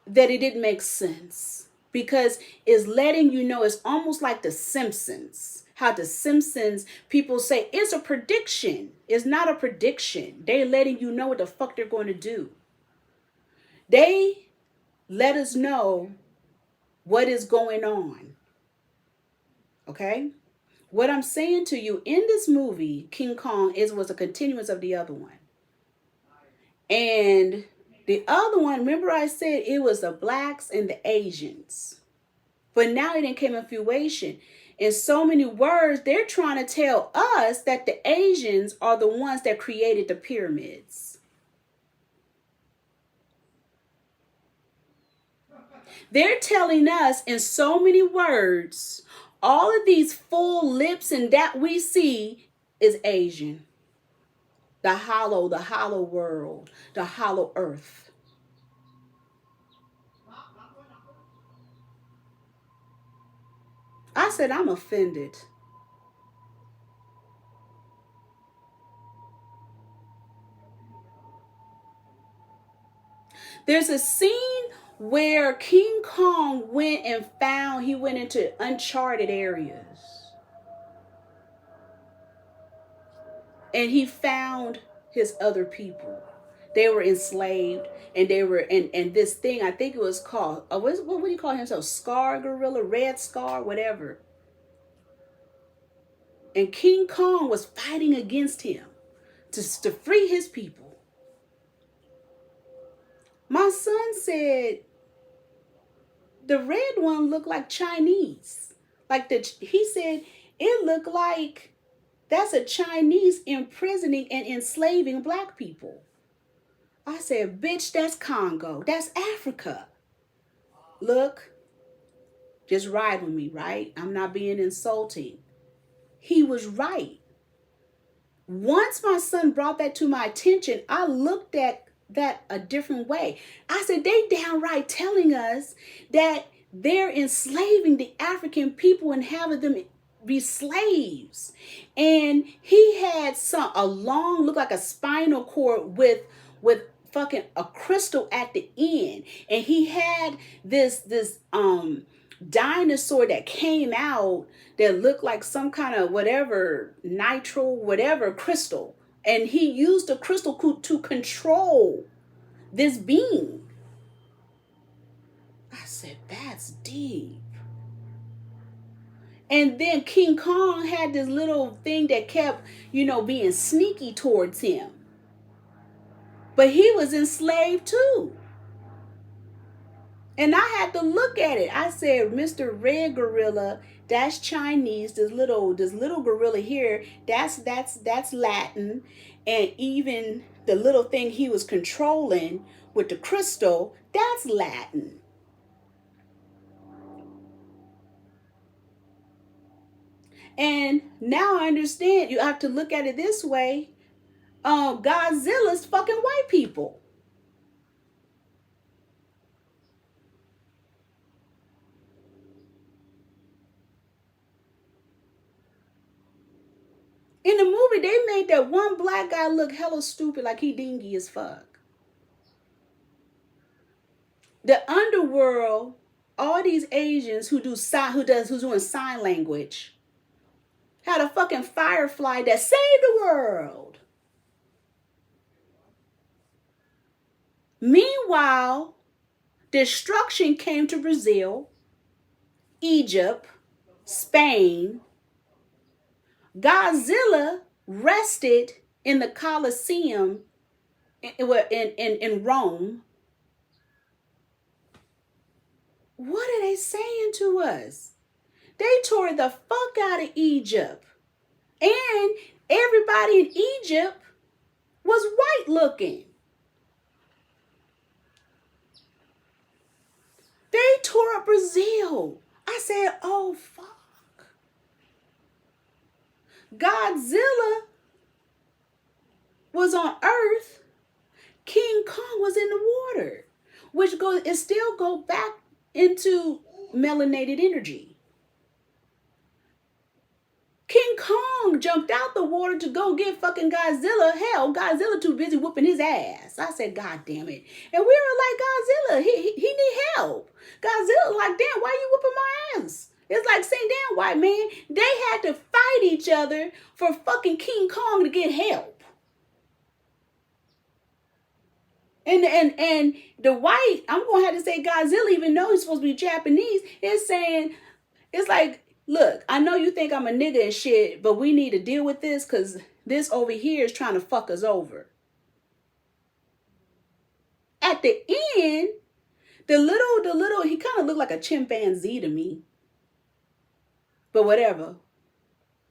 Speaker 1: that it didn't make sense. Because it's letting you know, it's almost like The Simpsons. How The Simpsons, people say, it's a prediction. It's not a prediction. They're letting you know what the fuck they're going to do. They let us know what is going on. Okay? What I'm saying to you, in this movie, King Kong was a continuance of the other one. And the other one, remember I said it was the blacks and the Asians. But now it became a fusion. In so many words, they're trying to tell us that the Asians are the ones that created the pyramids. They're telling us in so many words, all of these full lips and that we see is Asian. The hollow world, the hollow earth. I said, I'm offended. There's a scene where King Kong went into uncharted areas. And he found his other people. They were enslaved, and they were and this thing, I think it was called, what do you call himself? Scar gorilla, red scar, whatever. And King Kong was fighting against him to free his people. My son said the red one looked like Chinese. He said it looked like that's a Chinese imprisoning and enslaving black people. I said, bitch, that's Congo. That's Africa. Look, just ride with me, right? I'm not being insulting. He was right. Once my son brought that to my attention, I looked at that a different way. I said, they downright telling us that they're enslaving the African people and having them be slaves. And he had a long, look like a spinal cord with fucking a crystal at the end. And he had this dinosaur that came out that looked like some kind of whatever crystal. And he used the crystal to control this being. I said, that's deep. And then King Kong had this little thing that kept, being sneaky towards him. But he was enslaved too. And I had to look at it. I said, Mr. Red Gorilla, that's Chinese. This little gorilla here, that's Latin. And even the little thing he was controlling with the crystal, that's Latin. And now I understand. You have to look at it this way. Godzilla's fucking white people. In the movie, they made that one black guy look hella stupid, like he dingy as fuck. The UnderWorld, all these Asians who's doing sign language, had a fucking firefly that saved the world. Meanwhile, destruction came to Brazil, Egypt, Spain. Godzilla rested in the Colosseum in Rome. What are they saying to us? They tore the fuck out of Egypt. And everybody in Egypt was white looking. They tore up Brazil. I said, oh, fuck. Godzilla was on Earth. King Kong was in the water, which still go back into melanated energy. King Kong jumped out the water to go get fucking Godzilla. Hell, Godzilla too busy whooping his ass. I said, God damn it. And we were like, Godzilla, he need help. Godzilla like, damn, why you whooping my ass? It's like saying, damn, white man, they had to fight each other for fucking King Kong to get help. And the white, I'm going to have to say Godzilla, even though he's supposed to be Japanese, is saying, it's like, look, I know you think I'm a nigga and shit, but we need to deal with this because this over here is trying to fuck us over. At the end, the little, he kind of looked like a chimpanzee to me. But whatever.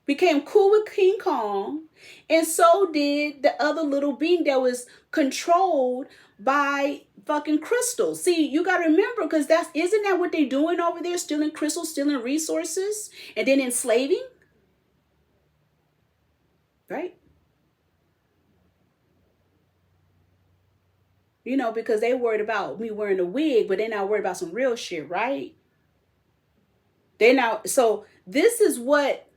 Speaker 1: became cool with King Kong, and so did the other little being that was controlled by fucking crystals. See, you gotta remember, because isn't that what they're doing over there? Stealing crystals, stealing resources, and then enslaving? Right? You know, because they worried about me wearing a wig, but they're not worried about some real shit, right? They're not. So this is what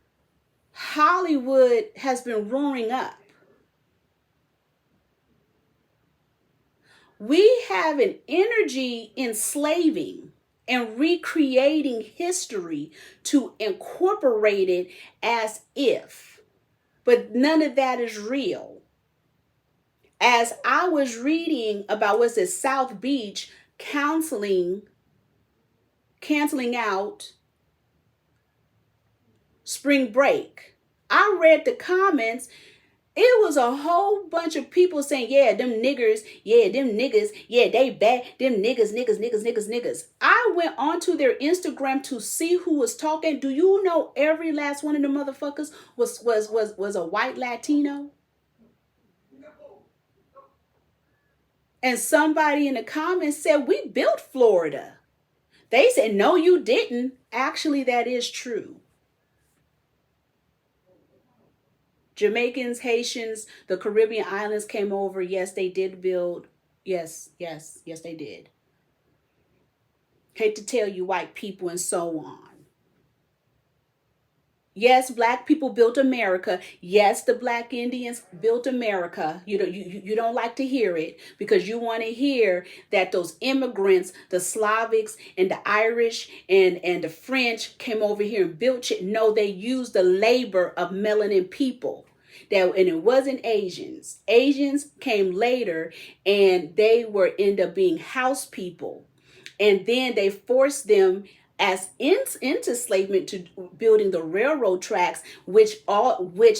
Speaker 1: Hollywood has been roaring up. We have an energy enslaving and recreating history to incorporate it as if, but none of that is real. As I was reading about, what's it, South Beach canceling out spring break, I read the comments. It was a whole bunch of people saying, yeah, them niggers, yeah, they bad, them niggas. I went onto their Instagram to see who was talking. Do you know every last one of the motherfuckers was a white Latino? And somebody in the comments said, we built Florida. They said, no, you didn't. Actually, that is true. Jamaicans, Haitians, the Caribbean islands came over. Yes, they did build. Yes, they did. Hate to tell you, white people and so on. Yes, black people built America. Yes, the black Indians built America. You don't like to hear it because you want to hear that those immigrants, the Slavics and the Irish and the French came over here and built shit. No, they used the labor of melanin people. And it wasn't Asians. Asians came later and they end up being house people. And then they forced them as into enslavement to building the railroad tracks, which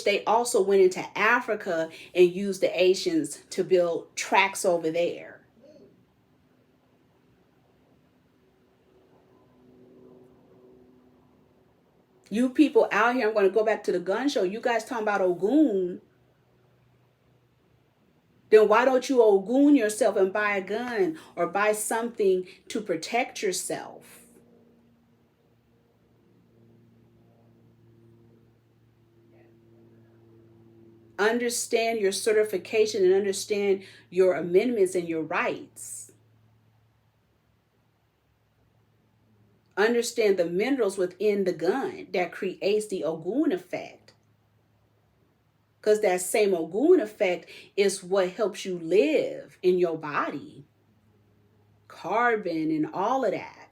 Speaker 1: they also went into Africa and used the Asians to build tracks over there. You people out here, I'm going to go back to the gun show. You guys talking about Ogun. Then why don't you Ogun yourself and buy a gun or buy something to protect yourself? Understand your certification and understand your amendments and your rights. Understand the minerals within the gun that creates the Ogun effect. Because that same Ogun effect is what helps you live in your body. Carbon and all of that.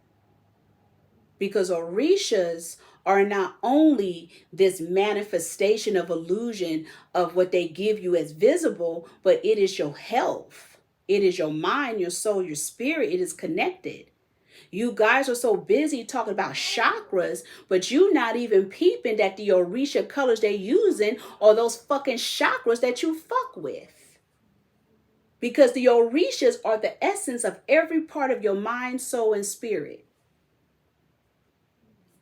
Speaker 1: Because Orishas are not only this manifestation of illusion of what they give you as visible, but it is your health. It is your mind, your soul, your spirit. It is connected. You guys are so busy talking about chakras, but you not even peeping that the Orisha colors they using are those fucking chakras that you fuck with. Because the Orishas are the essence of every part of your mind, soul, and spirit.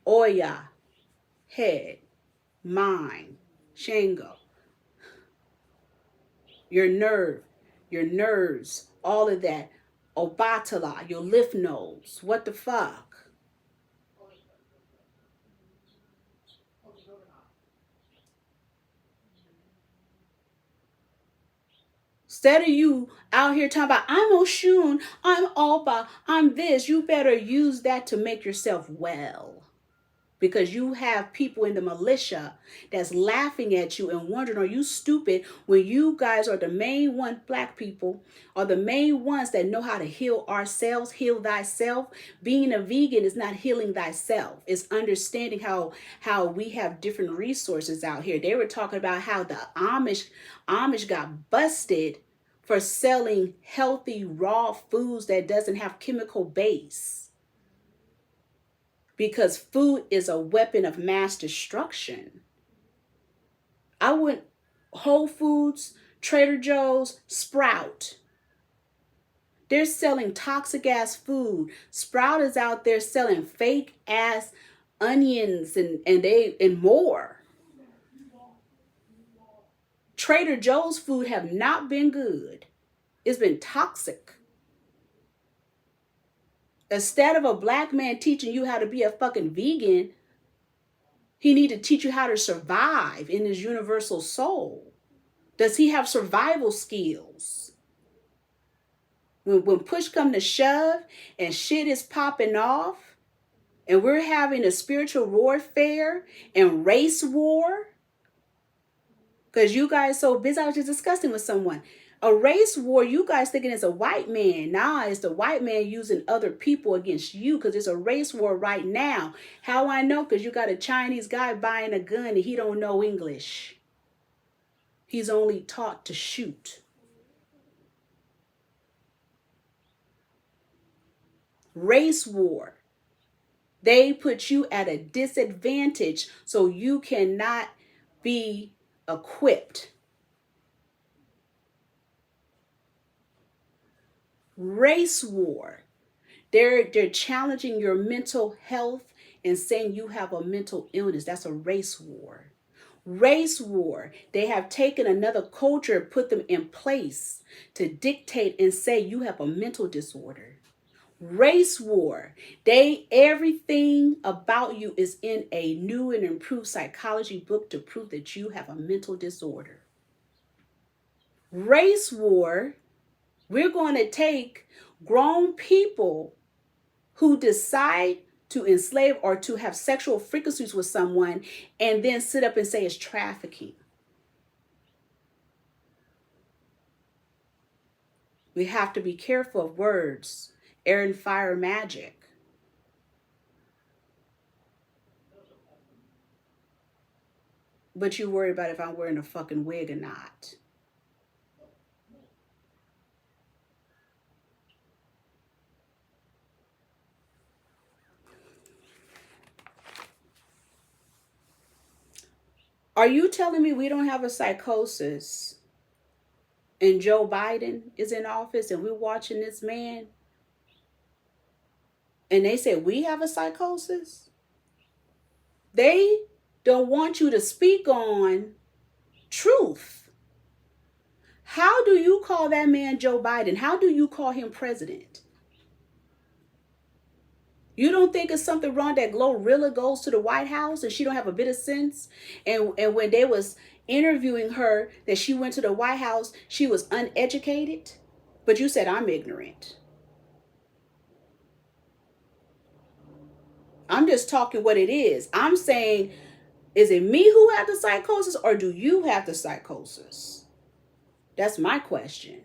Speaker 1: Oya, head, mind, Shango, your nerves, all of that. Obatala, your lymph nodes. What the fuck? Instead of you out here talking about, I'm Oshun, I'm Oba, I'm this, you better use that to make yourself well. Because you have people in the militia that's laughing at you and wondering, are you stupid when you guys are the main one, black people, are the main ones that know how to heal ourselves, heal thyself. Being a vegan is not healing thyself. It's understanding how we have different resources out here. They were talking about how the Amish got busted for selling healthy raw foods that doesn't have chemical base. Because food is a weapon of mass destruction. I went Whole Foods, Trader Joe's, Sprout. They're selling toxic ass food. Sprout is out there selling fake ass onions and more. Trader Joe's food have not been good. It's been toxic. Instead of a black man teaching you how to be a fucking vegan, he need to teach you how to survive in his universal soul. Does he have survival skills? When push come to shove and shit is popping off and we're having a spiritual warfare and race war, because you guys so busy. I was just discussing with someone. A race war, you guys thinking it's a white man. Nah, it's the white man using other people against you because it's a race war right now. How I know? Because you got a Chinese guy buying a gun and he don't know English. He's only taught to shoot. Race war. They put you at a disadvantage so you cannot be equipped. Race war. They're challenging your mental health and saying you have a mental illness. That's a race war. Race war. They have taken another culture, put them in place to dictate and say you have a mental disorder. Race war. Everything about you is in a new and improved psychology book to prove that you have a mental disorder. Race war. We're going to take grown people who decide to enslave or to have sexual frequencies with someone and then sit up and say it's trafficking. We have to be careful of words. Air and fire magic. But you worry about if I'm wearing a fucking wig or not. Are you telling me we don't have a psychosis and Joe Biden is in office and we're watching this man and they say we have a psychosis? They don't want you to speak on truth. How do you call that man Joe Biden? How do you call him president? You don't think it's something wrong that Glorilla goes to the White House and she don't have a bit of sense? And when they was interviewing her that she went to the White House, she was uneducated? But you said I'm ignorant. I'm just talking what it is. I'm saying, is it me who have the psychosis or do you have the psychosis? That's my question.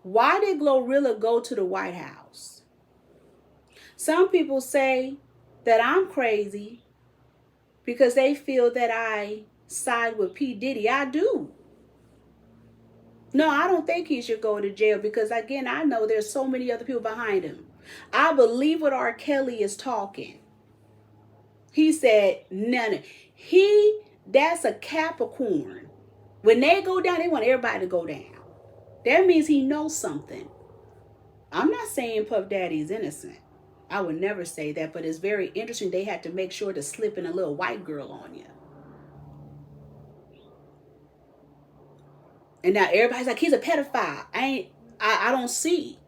Speaker 1: Why did Glorilla go to the White House? Some people say that I'm crazy because they feel that I side with P. Diddy. I do. No, I don't think he should go to jail because, again, I know there's so many other people behind him. I believe what R. Kelly is talking. He said, none. That's a Capricorn. When they go down, they want everybody to go down. That means he knows something. I'm not saying Puff Daddy is innocent. I would never say that, but it's very interesting. They had to make sure to slip in a little white girl on you. And now everybody's like, he's a pedophile. I don't see.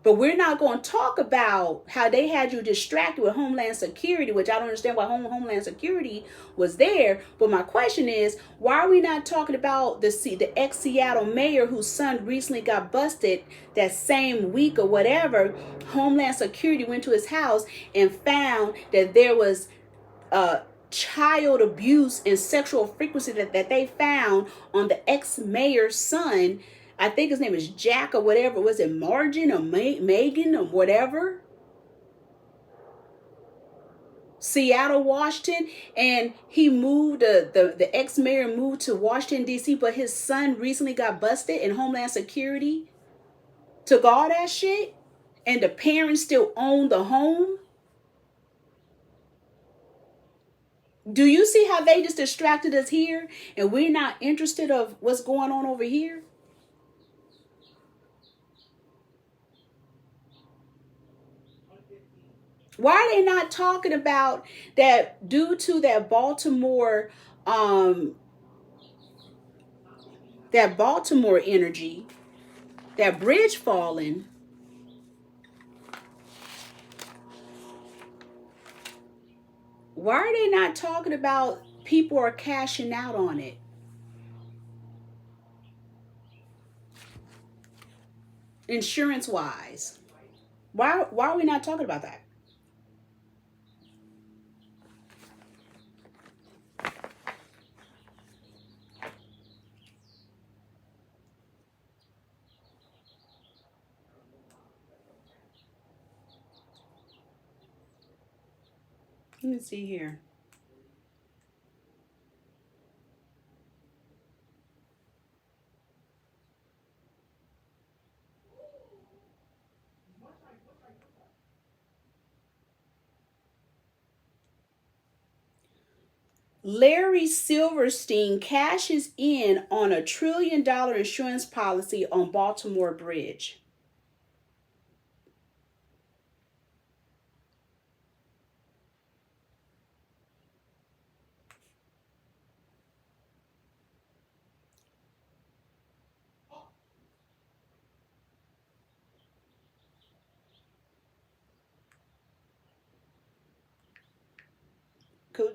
Speaker 1: But we're not going to talk about how they had you distracted with Homeland Security, which I don't understand why Homeland Security was there. But my question is, why are we not talking about the ex-Seattle mayor whose son recently got busted that same week or whatever? Homeland Security went to his house and found that there was child abuse and sexual frequency that they found on the ex-mayor's son. I think his name is Jack or whatever. Was it Margin or Megan or whatever? Seattle, Washington. And he moved, the ex-mayor moved to Washington, DC, but his son recently got busted and Homeland Security took all that shit. And the parents still own the home. Do you see how they just distracted us here and we're not interested of what's going on over here? Why are they not talking about that due to that Baltimore energy, that bridge falling? Why are they not talking about people are cashing out on it? Insurance wise. Why are we not talking about that? Let me see here. Larry Silverstein cashes in on a $1 trillion insurance policy on Baltimore Bridge.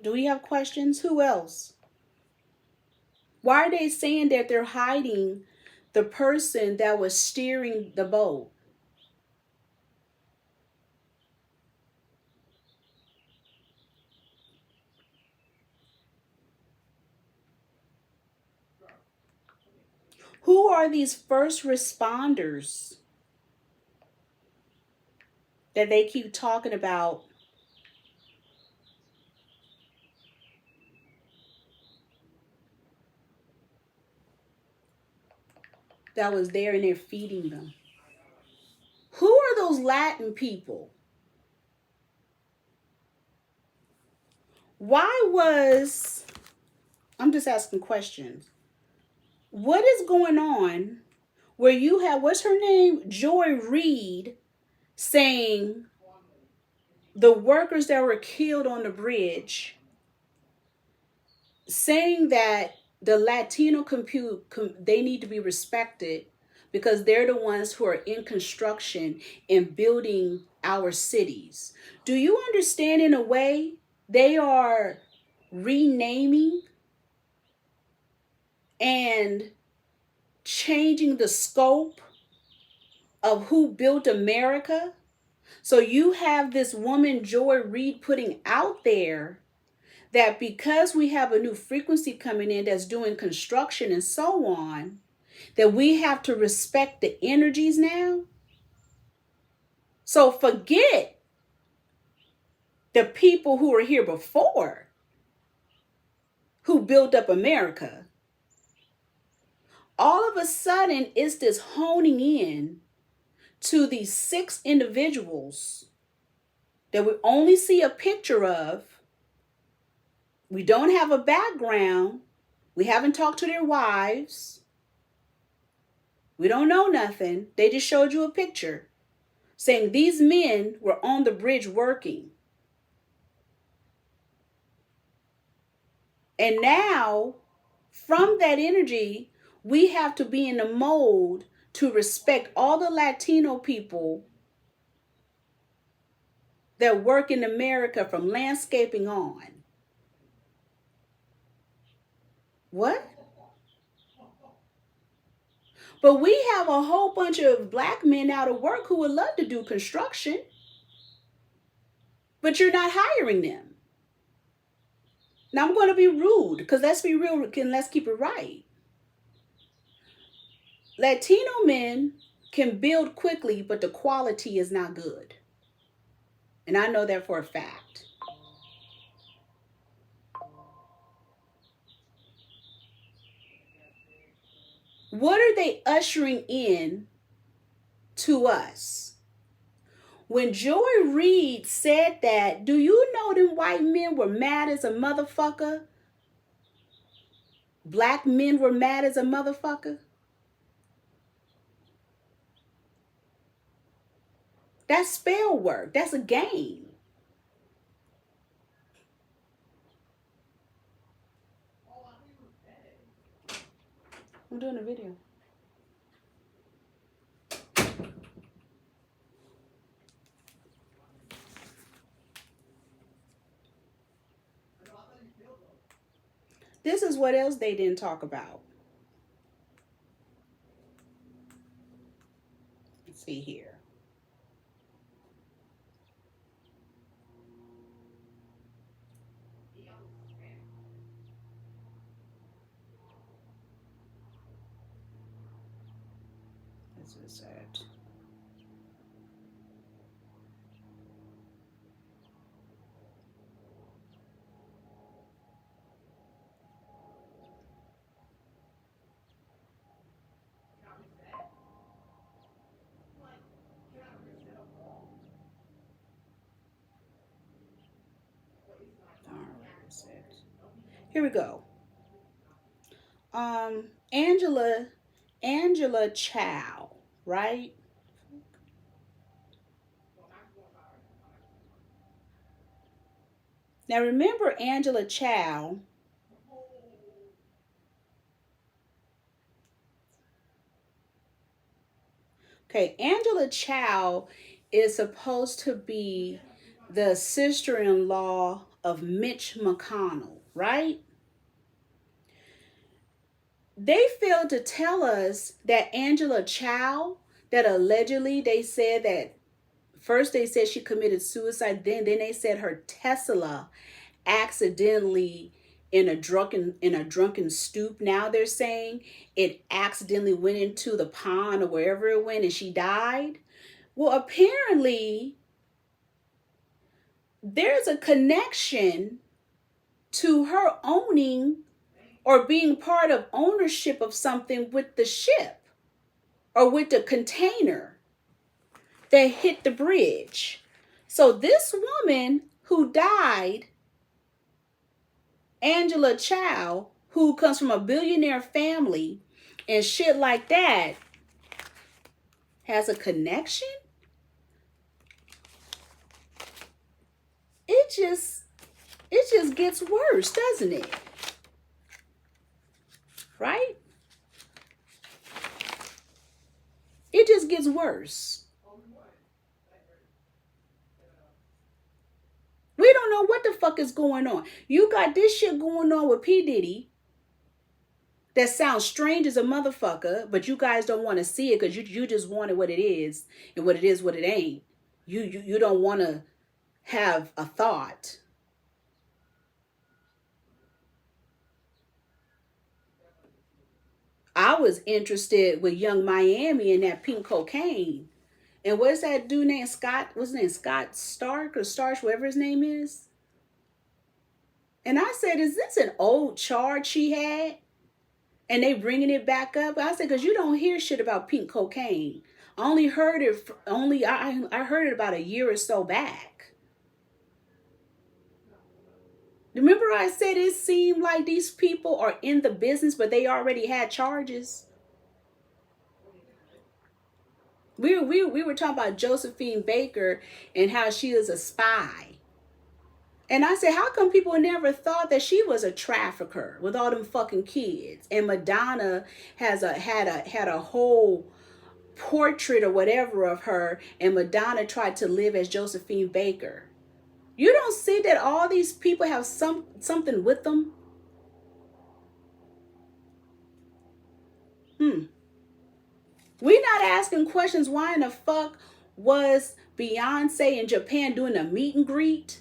Speaker 1: Do we have questions? Who else? Why are they saying that they're hiding the person that was steering the boat? Who are these first responders that they keep talking about? That was there and they're feeding them. Who are those Latin people? I'm just asking questions. What is going on where you have, what's her name? Joy Reid saying the workers that were killed on the bridge, saying that the Latino they need to be respected because they're the ones who are in construction and building our cities. Do you understand, in a way, they are renaming and changing the scope of who built America? So you have this woman, Joy Reid, putting out there that because we have a new frequency coming in that's doing construction and so on, that we have to respect the energies now. So forget the people who were here before, who built up America. All of a sudden, it's this honing in to these 6 individuals that we only see a picture of. We don't have a background. We haven't talked to their wives. We don't know nothing. They just showed you a picture saying these men were on the bridge working. And now, from that energy, we have to be in the mode to respect all the Latino people that work in America from landscaping on. What? But we have a whole bunch of black men out of work who would love to do construction, but you're not hiring them. Now I'm going to be rude because let's be real and let's keep it right. Latino men can build quickly, but the quality is not good. And I know that for a fact. What are they ushering in to us? When Joy Reid said that, do you know them white men were mad as a motherfucker? Black men were mad as a motherfucker? That's spell work. That's a game. I'm doing a video. This is what else they didn't talk about. Let's see here. This is it. Here we go. Angela Chow, right? Now remember Angela Chow. Okay, Angela Chow is supposed to be the sister-in-law of Mitch McConnell, right? They failed to tell us that Angela Chow, that allegedly they said that first they said she committed suicide, then they said her Tesla accidentally in a drunken stoop. Now they're saying it accidentally went into the pond or wherever it went and she died. Well, apparently there's a connection to her owning or being part of ownership of something with the ship or with the container that hit the bridge. So this woman who died, Angela Chow, who comes from a billionaire family and shit like that, has a connection? It just gets worse, doesn't it? Right? It just gets worse. We don't know what the fuck is going on. You got this shit going on with P. Diddy that sounds strange as a motherfucker, but you guys don't want to see it because you just want it what it is, and what it is what it ain't. You don't want to have a thought. I was interested with Young Miami and that pink cocaine. And what's that dude named Scott? What's his name? Scott Stark or Starch, whatever his name is. And I said, is this an old charge she had? And they bringing it back up. I said, because you don't hear shit about pink cocaine. I heard it about a year or so back. Remember I said it seemed like these people are in the business, but they already had charges. We were talking about Josephine Baker and how she is a spy. And I said, how come people never thought that she was a trafficker with all them fucking kids? And Madonna had a whole portrait or whatever of her, and Madonna tried to live as Josephine Baker. You don't see that all these people have something with them? We're not asking questions. Why in the fuck was Beyonce in Japan doing a meet and greet?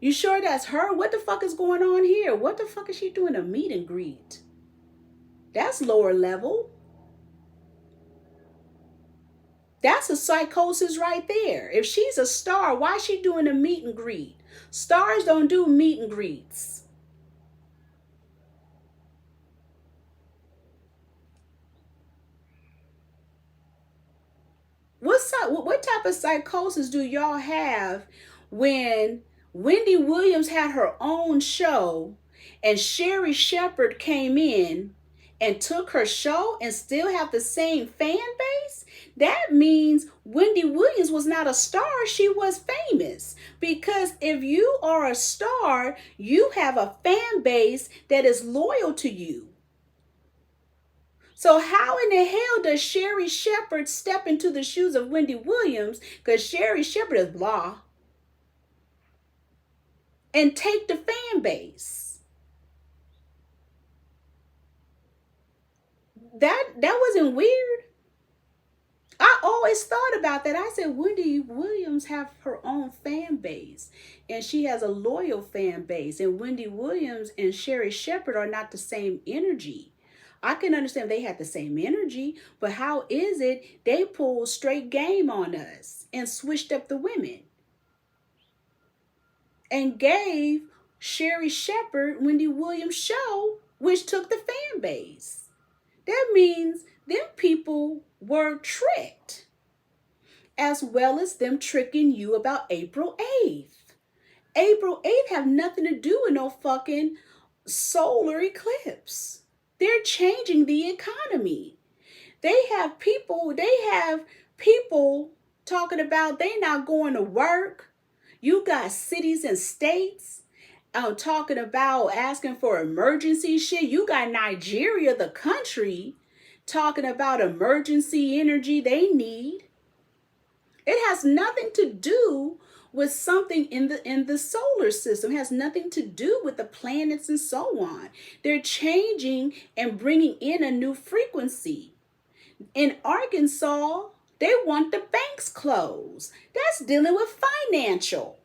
Speaker 1: You sure that's her? What the fuck is going on here? What the fuck is she doing a meet and greet? That's lower level. That's a psychosis right there. If she's a star, why is she doing a meet and greet? Stars don't do meet and greets. What type of psychosis do y'all have when Wendy Williams had her own show and Sherry Shepherd came in and took her show and still have the same fan base? That means Wendy Williams was not a star, she was famous. Because if you are a star, you have a fan base that is loyal to you. So how in the hell does Sherry Shepherd step into the shoes of Wendy Williams, because Sherry Shepherd is blah, and take the fan base? That wasn't weird. I always thought about that. I said, Wendy Williams have her own fan base, and she has a loyal fan base. And Wendy Williams and Sherry Shepherd are not the same energy. I can understand they had the same energy, but how is it they pulled straight game on us and switched up the women and gave Sherry Shepherd Wendy Williams' show, which took the fan base? That means them people were tricked, as well as them tricking you about April 8th. April 8th have nothing to do with no fucking solar eclipse. They're changing the economy. They have people talking about they not going to work. You got cities and states talking about asking for emergency shit. You got Nigeria, the country, talking about emergency energy they need. It has nothing to do with something in the solar system. It has nothing to do with the planets and so on. They're changing and bringing in a new frequency. In Arkansas, they want the banks closed. That's dealing with financial.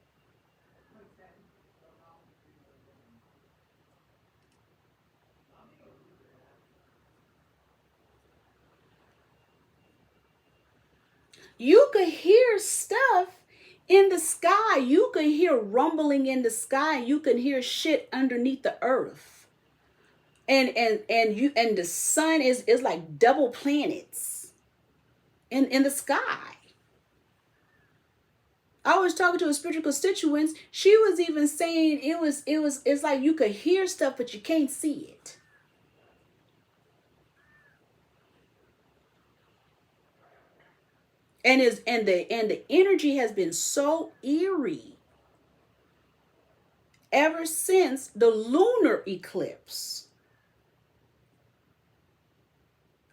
Speaker 1: You could hear stuff in the sky. You could hear rumbling in the sky. You can hear shit underneath the earth. And the sun is like double planets in the sky. I was talking to a spiritual constituent. She was even saying it's like you could hear stuff, but you can't see it. And the energy has been so eerie ever since the lunar eclipse.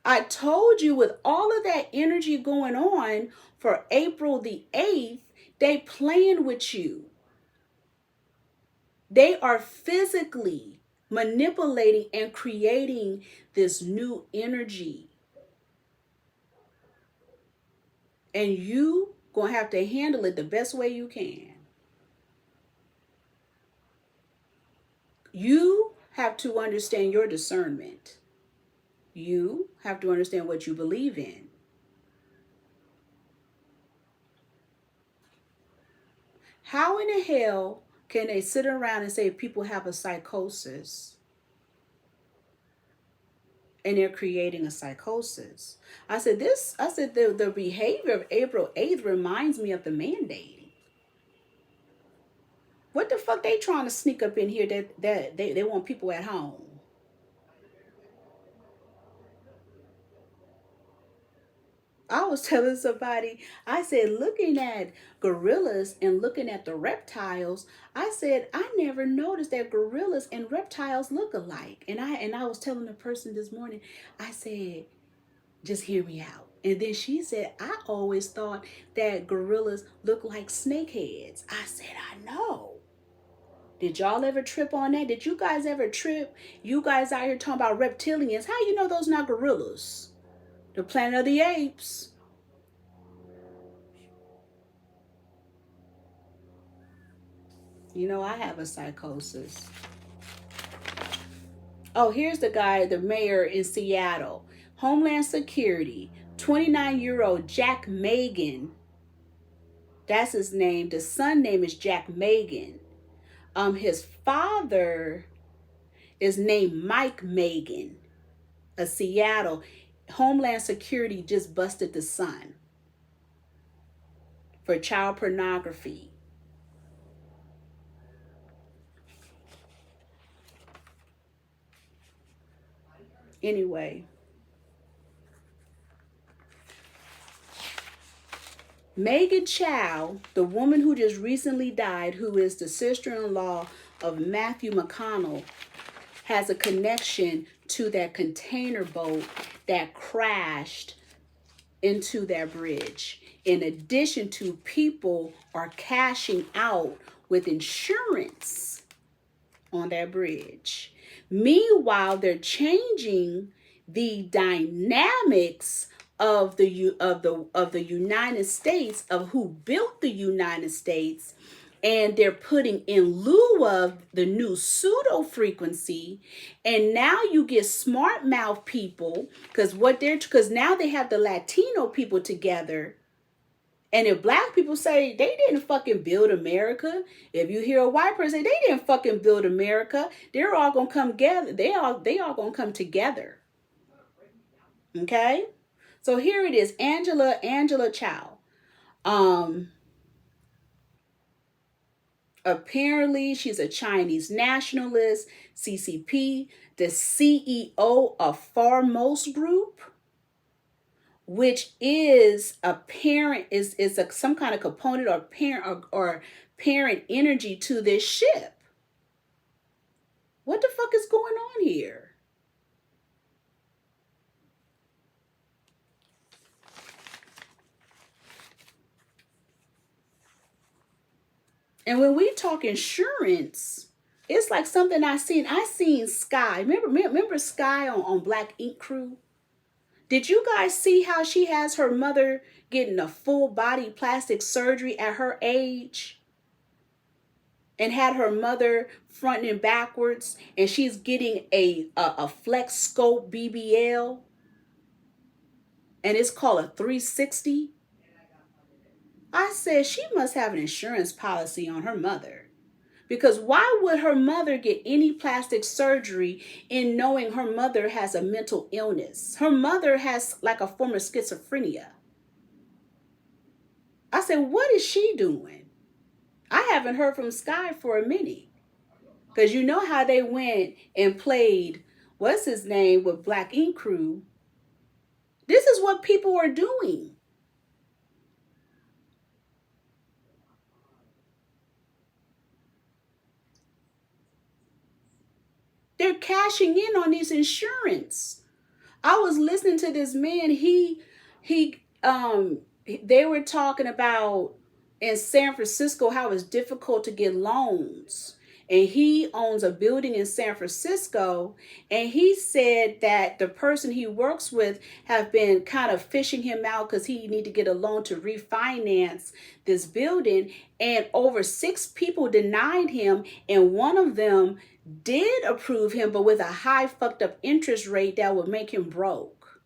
Speaker 1: I told you, with all of that energy going on for April the 8th, they playing with you. They are physically manipulating and creating this new energy. And you gonna have to handle it the best way you can. You have to understand your discernment. You have to understand what you believe in. How in the hell can they sit around and say people have a psychosis and they're creating a psychosis? I said the behavior of April 8th reminds me of the mandating. What the fuck they trying to sneak up in here that they want people at home? I was telling somebody, I said, looking at gorillas and looking at the reptiles, I said, I never noticed that gorillas and reptiles look alike. And I was telling the person this morning, I said, just hear me out. And then she said, I always thought that gorillas look like snakeheads. I said, I know. Did y'all ever trip on that? Did you guys ever trip? You guys out here talking about reptilians. How you know those not gorillas? The Planet of the Apes. You know, I have a psychosis. Oh, here's the guy, the mayor in Seattle. Homeland Security, 29-year-old Jack Megan. That's his name. The son name is Jack Megan. His father is named Mike Megan, a Seattle. Homeland Security just busted the son for child pornography. Anyway, Megan Chow, the woman who just recently died, who is the sister-in-law of Matthew McConnell, has a connection to that container boat that crashed into that bridge. In addition to, people are cashing out with insurance on that bridge. Meanwhile, they're changing the dynamics of the United States, of who built the United States, and they're putting in lieu of the new pseudo frequency. And now you get smart mouth people, because now they have the Latino people together. And if black people say they didn't fucking build America, if you hear a white person say they didn't fucking build America, they're all gonna come together. They all gonna come together. Okay? So here it is, Angela Chow. Apparently she's a Chinese nationalist, CCP, the CEO of Foremost Group, which is a parent, is some kind of component or parent energy to this ship. What the fuck is going on here? And when we talk insurance, it's like something I seen Sky. Remember Sky on Black Ink Crew? Did you guys see how she has her mother getting a full body plastic surgery at her age? And had her mother front and backwards, and she's getting a flex scope BBL, and it's called a 360. I said she must have an insurance policy on her mother, because why would her mother get any plastic surgery in knowing her mother has a mental illness? Her mother has like a form of schizophrenia. I said, what is she doing? I haven't heard from Sky for a minute. Because you know how they went and played, what's his name, with Black Ink Crew. This is what people are doing. They're cashing in on these insurance. I was listening to this man, they were talking about in San Francisco how it's difficult to get loans. And he owns a building in San Francisco. And he said that the person he works with have been kind of fishing him out because he need to get a loan to refinance this building. And over 6 people denied him. And one of them did approve him, but with a high fucked up interest rate that would make him broke.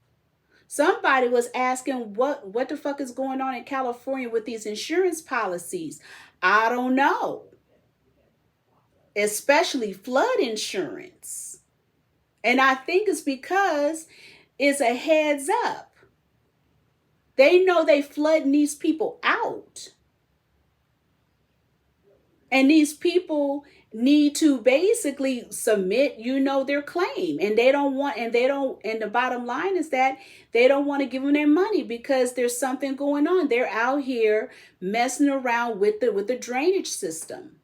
Speaker 1: Somebody was asking what the fuck is going on in California with these insurance policies. I don't know. Especially flood insurance. And I think it's because it's a heads up. They know they flooding these people out. And these people need to basically submit, their claim. And the bottom line is that they don't want to give them their money because there's something going on. They're out here messing around with the drainage system.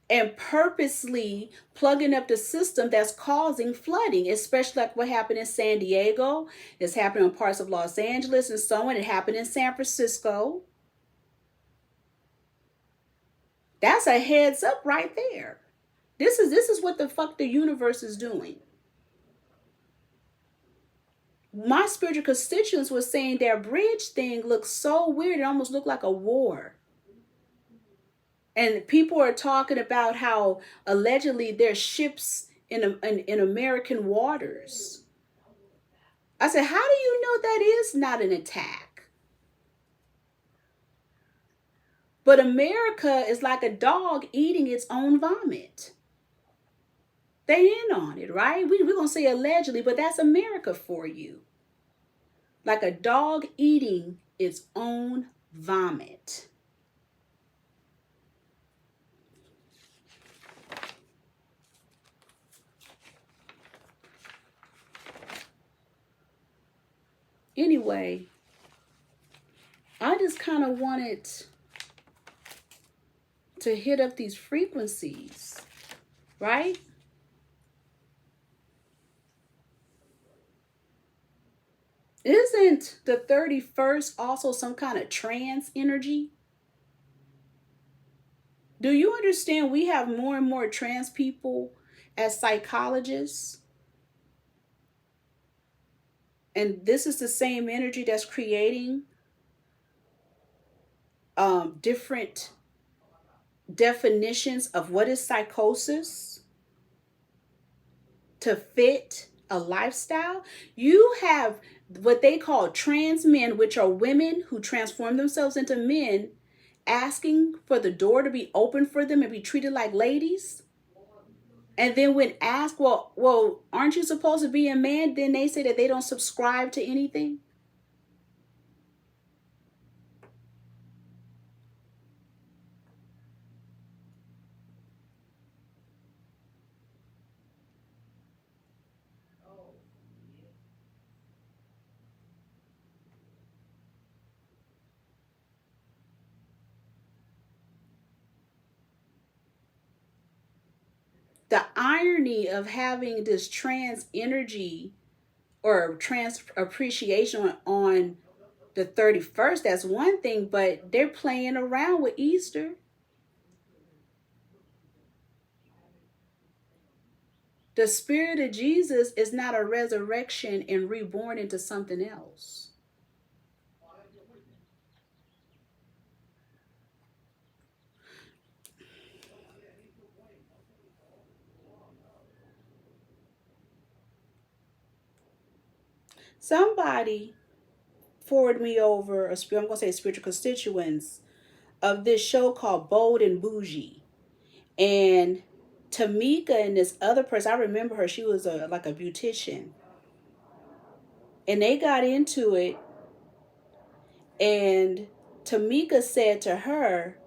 Speaker 1: And purposely plugging up the system that's causing flooding, especially like what happened in San Diego. It's happening in parts of Los Angeles and so on. It happened in San Francisco. That's a heads up right there. This is what the fuck the universe is doing. My spiritual constituents was saying their bridge thing looks so weird. It almost looked like a war. And people are talking about how allegedly there's ships in American waters. I said, how do you know that is not an attack? But America is like a dog eating its own vomit. They in on it, right? We're going to say allegedly, but that's America for you. Like a dog eating its own vomit. Anyway, I just kind of wanted to hit up these frequencies right? Isn't the 31st also some kind of trance energy? Do you understand we have more and more trans people as psychologists? And this is the same energy that's creating different definitions of what is psychosis to fit a lifestyle. You have what they call trans men, which are women who transform themselves into men, asking for the door to be open for them and be treated like ladies. And then when asked, well, aren't you supposed to be a man? Then they say that they don't subscribe to anything. The irony of having this trans energy or trans appreciation on the 31st, that's one thing, but they're playing around with Easter. The spirit of Jesus is not a resurrection and reborn into something else. Somebody forwarded me over I'm going to say spiritual constituents of this show called Bold and Bougie. And Tamika and this other person, I remember her, she was like a beautician. And they got into it, and Tamika said to her,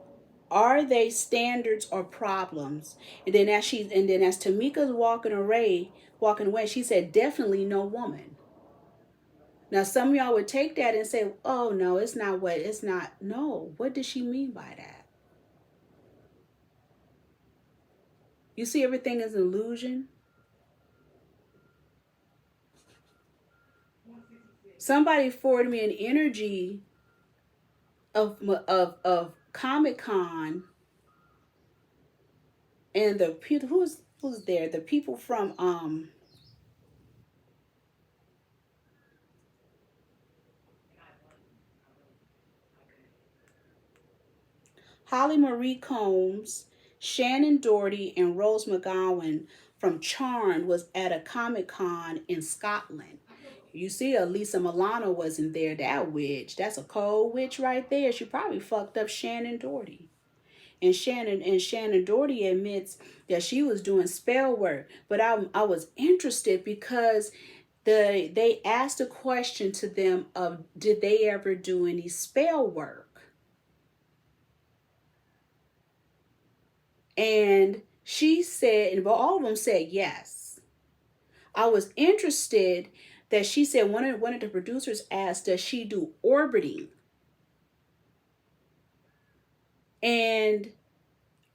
Speaker 1: are they standards or problems? And then as Tamika's walking away, she said, definitely no woman. Now some of y'all would take that and say, oh no, it's not. No, what does she mean by that? You see, everything is an illusion. Somebody forwarded me an energy of Comic-Con, and the people who's there, the people from Holly Marie Combs, Shannon Doherty, and Rose McGowan from Charmed was at a Comic-Con in Scotland. You see, Elisa Milano wasn't there. That witch, that's a cold witch right there. She probably fucked up Shannon Doherty. And Shannon Doherty admits that she was doing spell work. But I was interested because they asked a question to them of, did they ever do any spell work? And she said, and all of them said yes. I was interested that she said one of the producers asked, does she do orbiting? And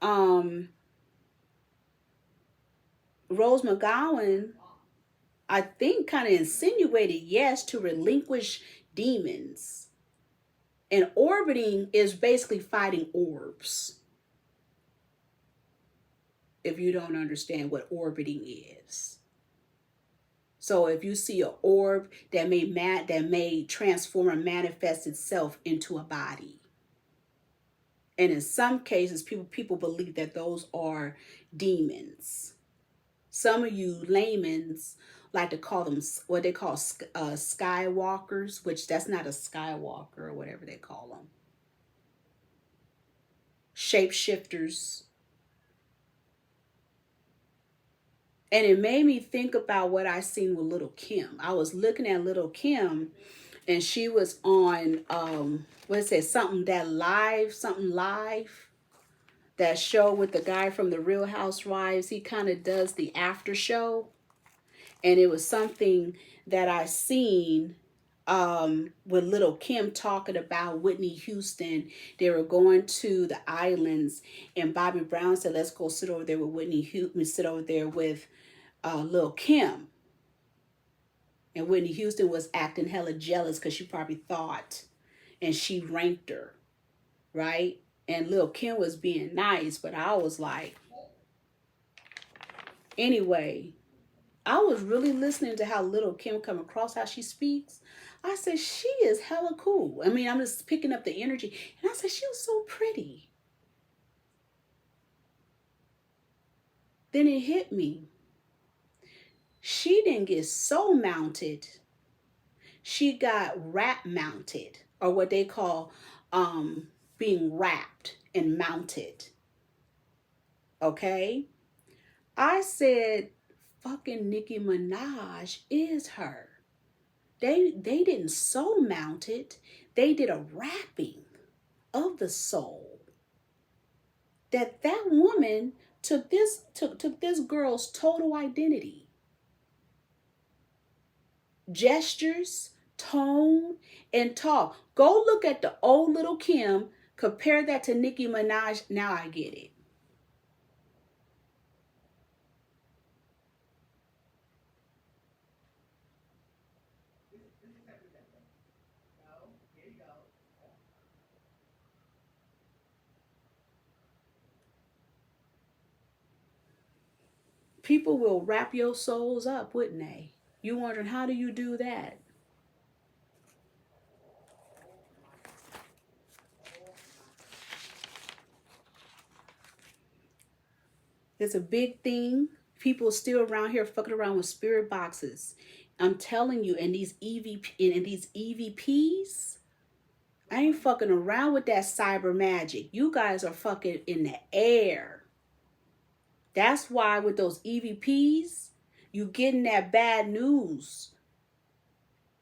Speaker 1: Rose McGowan, I think, kind of insinuated yes to relinquish demons. And orbiting is basically fighting orbs. If you don't understand what orbiting is. So if you see an orb that may transform or manifest itself into a body. And in some cases, people believe that those are demons. Some of you laymen's like to call them what they call skywalkers, which that's not a skywalker or whatever they call them. Shapeshifters. And it made me think about what I seen with Little Kim. I was looking at Little Kim, and she was on something live. That show with the guy from the Real Housewives. He kind of does the after show. And it was something that I seen with Little Kim talking about Whitney Houston. They were going to the islands, and Bobby Brown said, "Let's go sit over there with Whitney Houston. Sit over there with Lil Kim." And Whitney Houston was acting hella jealous because she probably thought, and she ranked her, right? And Lil Kim was being nice, but I was like, anyway, I was really listening to how Little Kim come across, how she speaks. I said, she is hella cool. I mean, I'm just picking up the energy. And I said, she was so pretty. Then it hit me. She didn't get soul mounted. She got rap mounted, or what they call being wrapped and mounted. Okay? I said, fucking Nicki Minaj is her. They didn't soul mount it. They did a wrapping of the soul. That woman took this girl's total identity. Gestures, tone, and talk. Go look at the old Little Kim. Compare that to Nicki Minaj. Now I get it. People will wrap your souls up, wouldn't they? You wondering, how do you do that? It's a big thing. People still around here fucking around with spirit boxes. I'm telling you, and these EVPs, I ain't fucking around with that cyber magic. You guys are fucking in the air. That's why with those EVPs, you getting that bad news.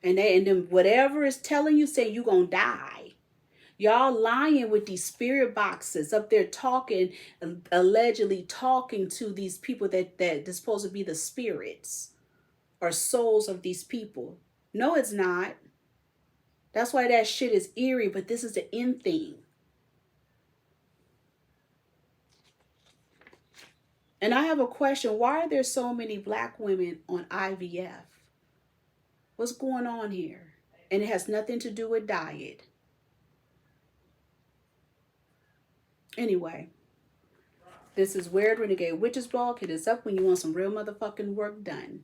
Speaker 1: And then whatever is telling you, saying you gonna die. Y'all lying with these spirit boxes up there talking, allegedly talking to these people that are supposed to be the spirits or souls of these people. No, it's not. That's why that shit is eerie, but this is the end thing. And I have a question. Why are there so many black women on IVF? What's going on here? And it has nothing to do with diet. Anyway, this is Weird Renegade Witches Blog. Hit us up when you want some real motherfucking work done.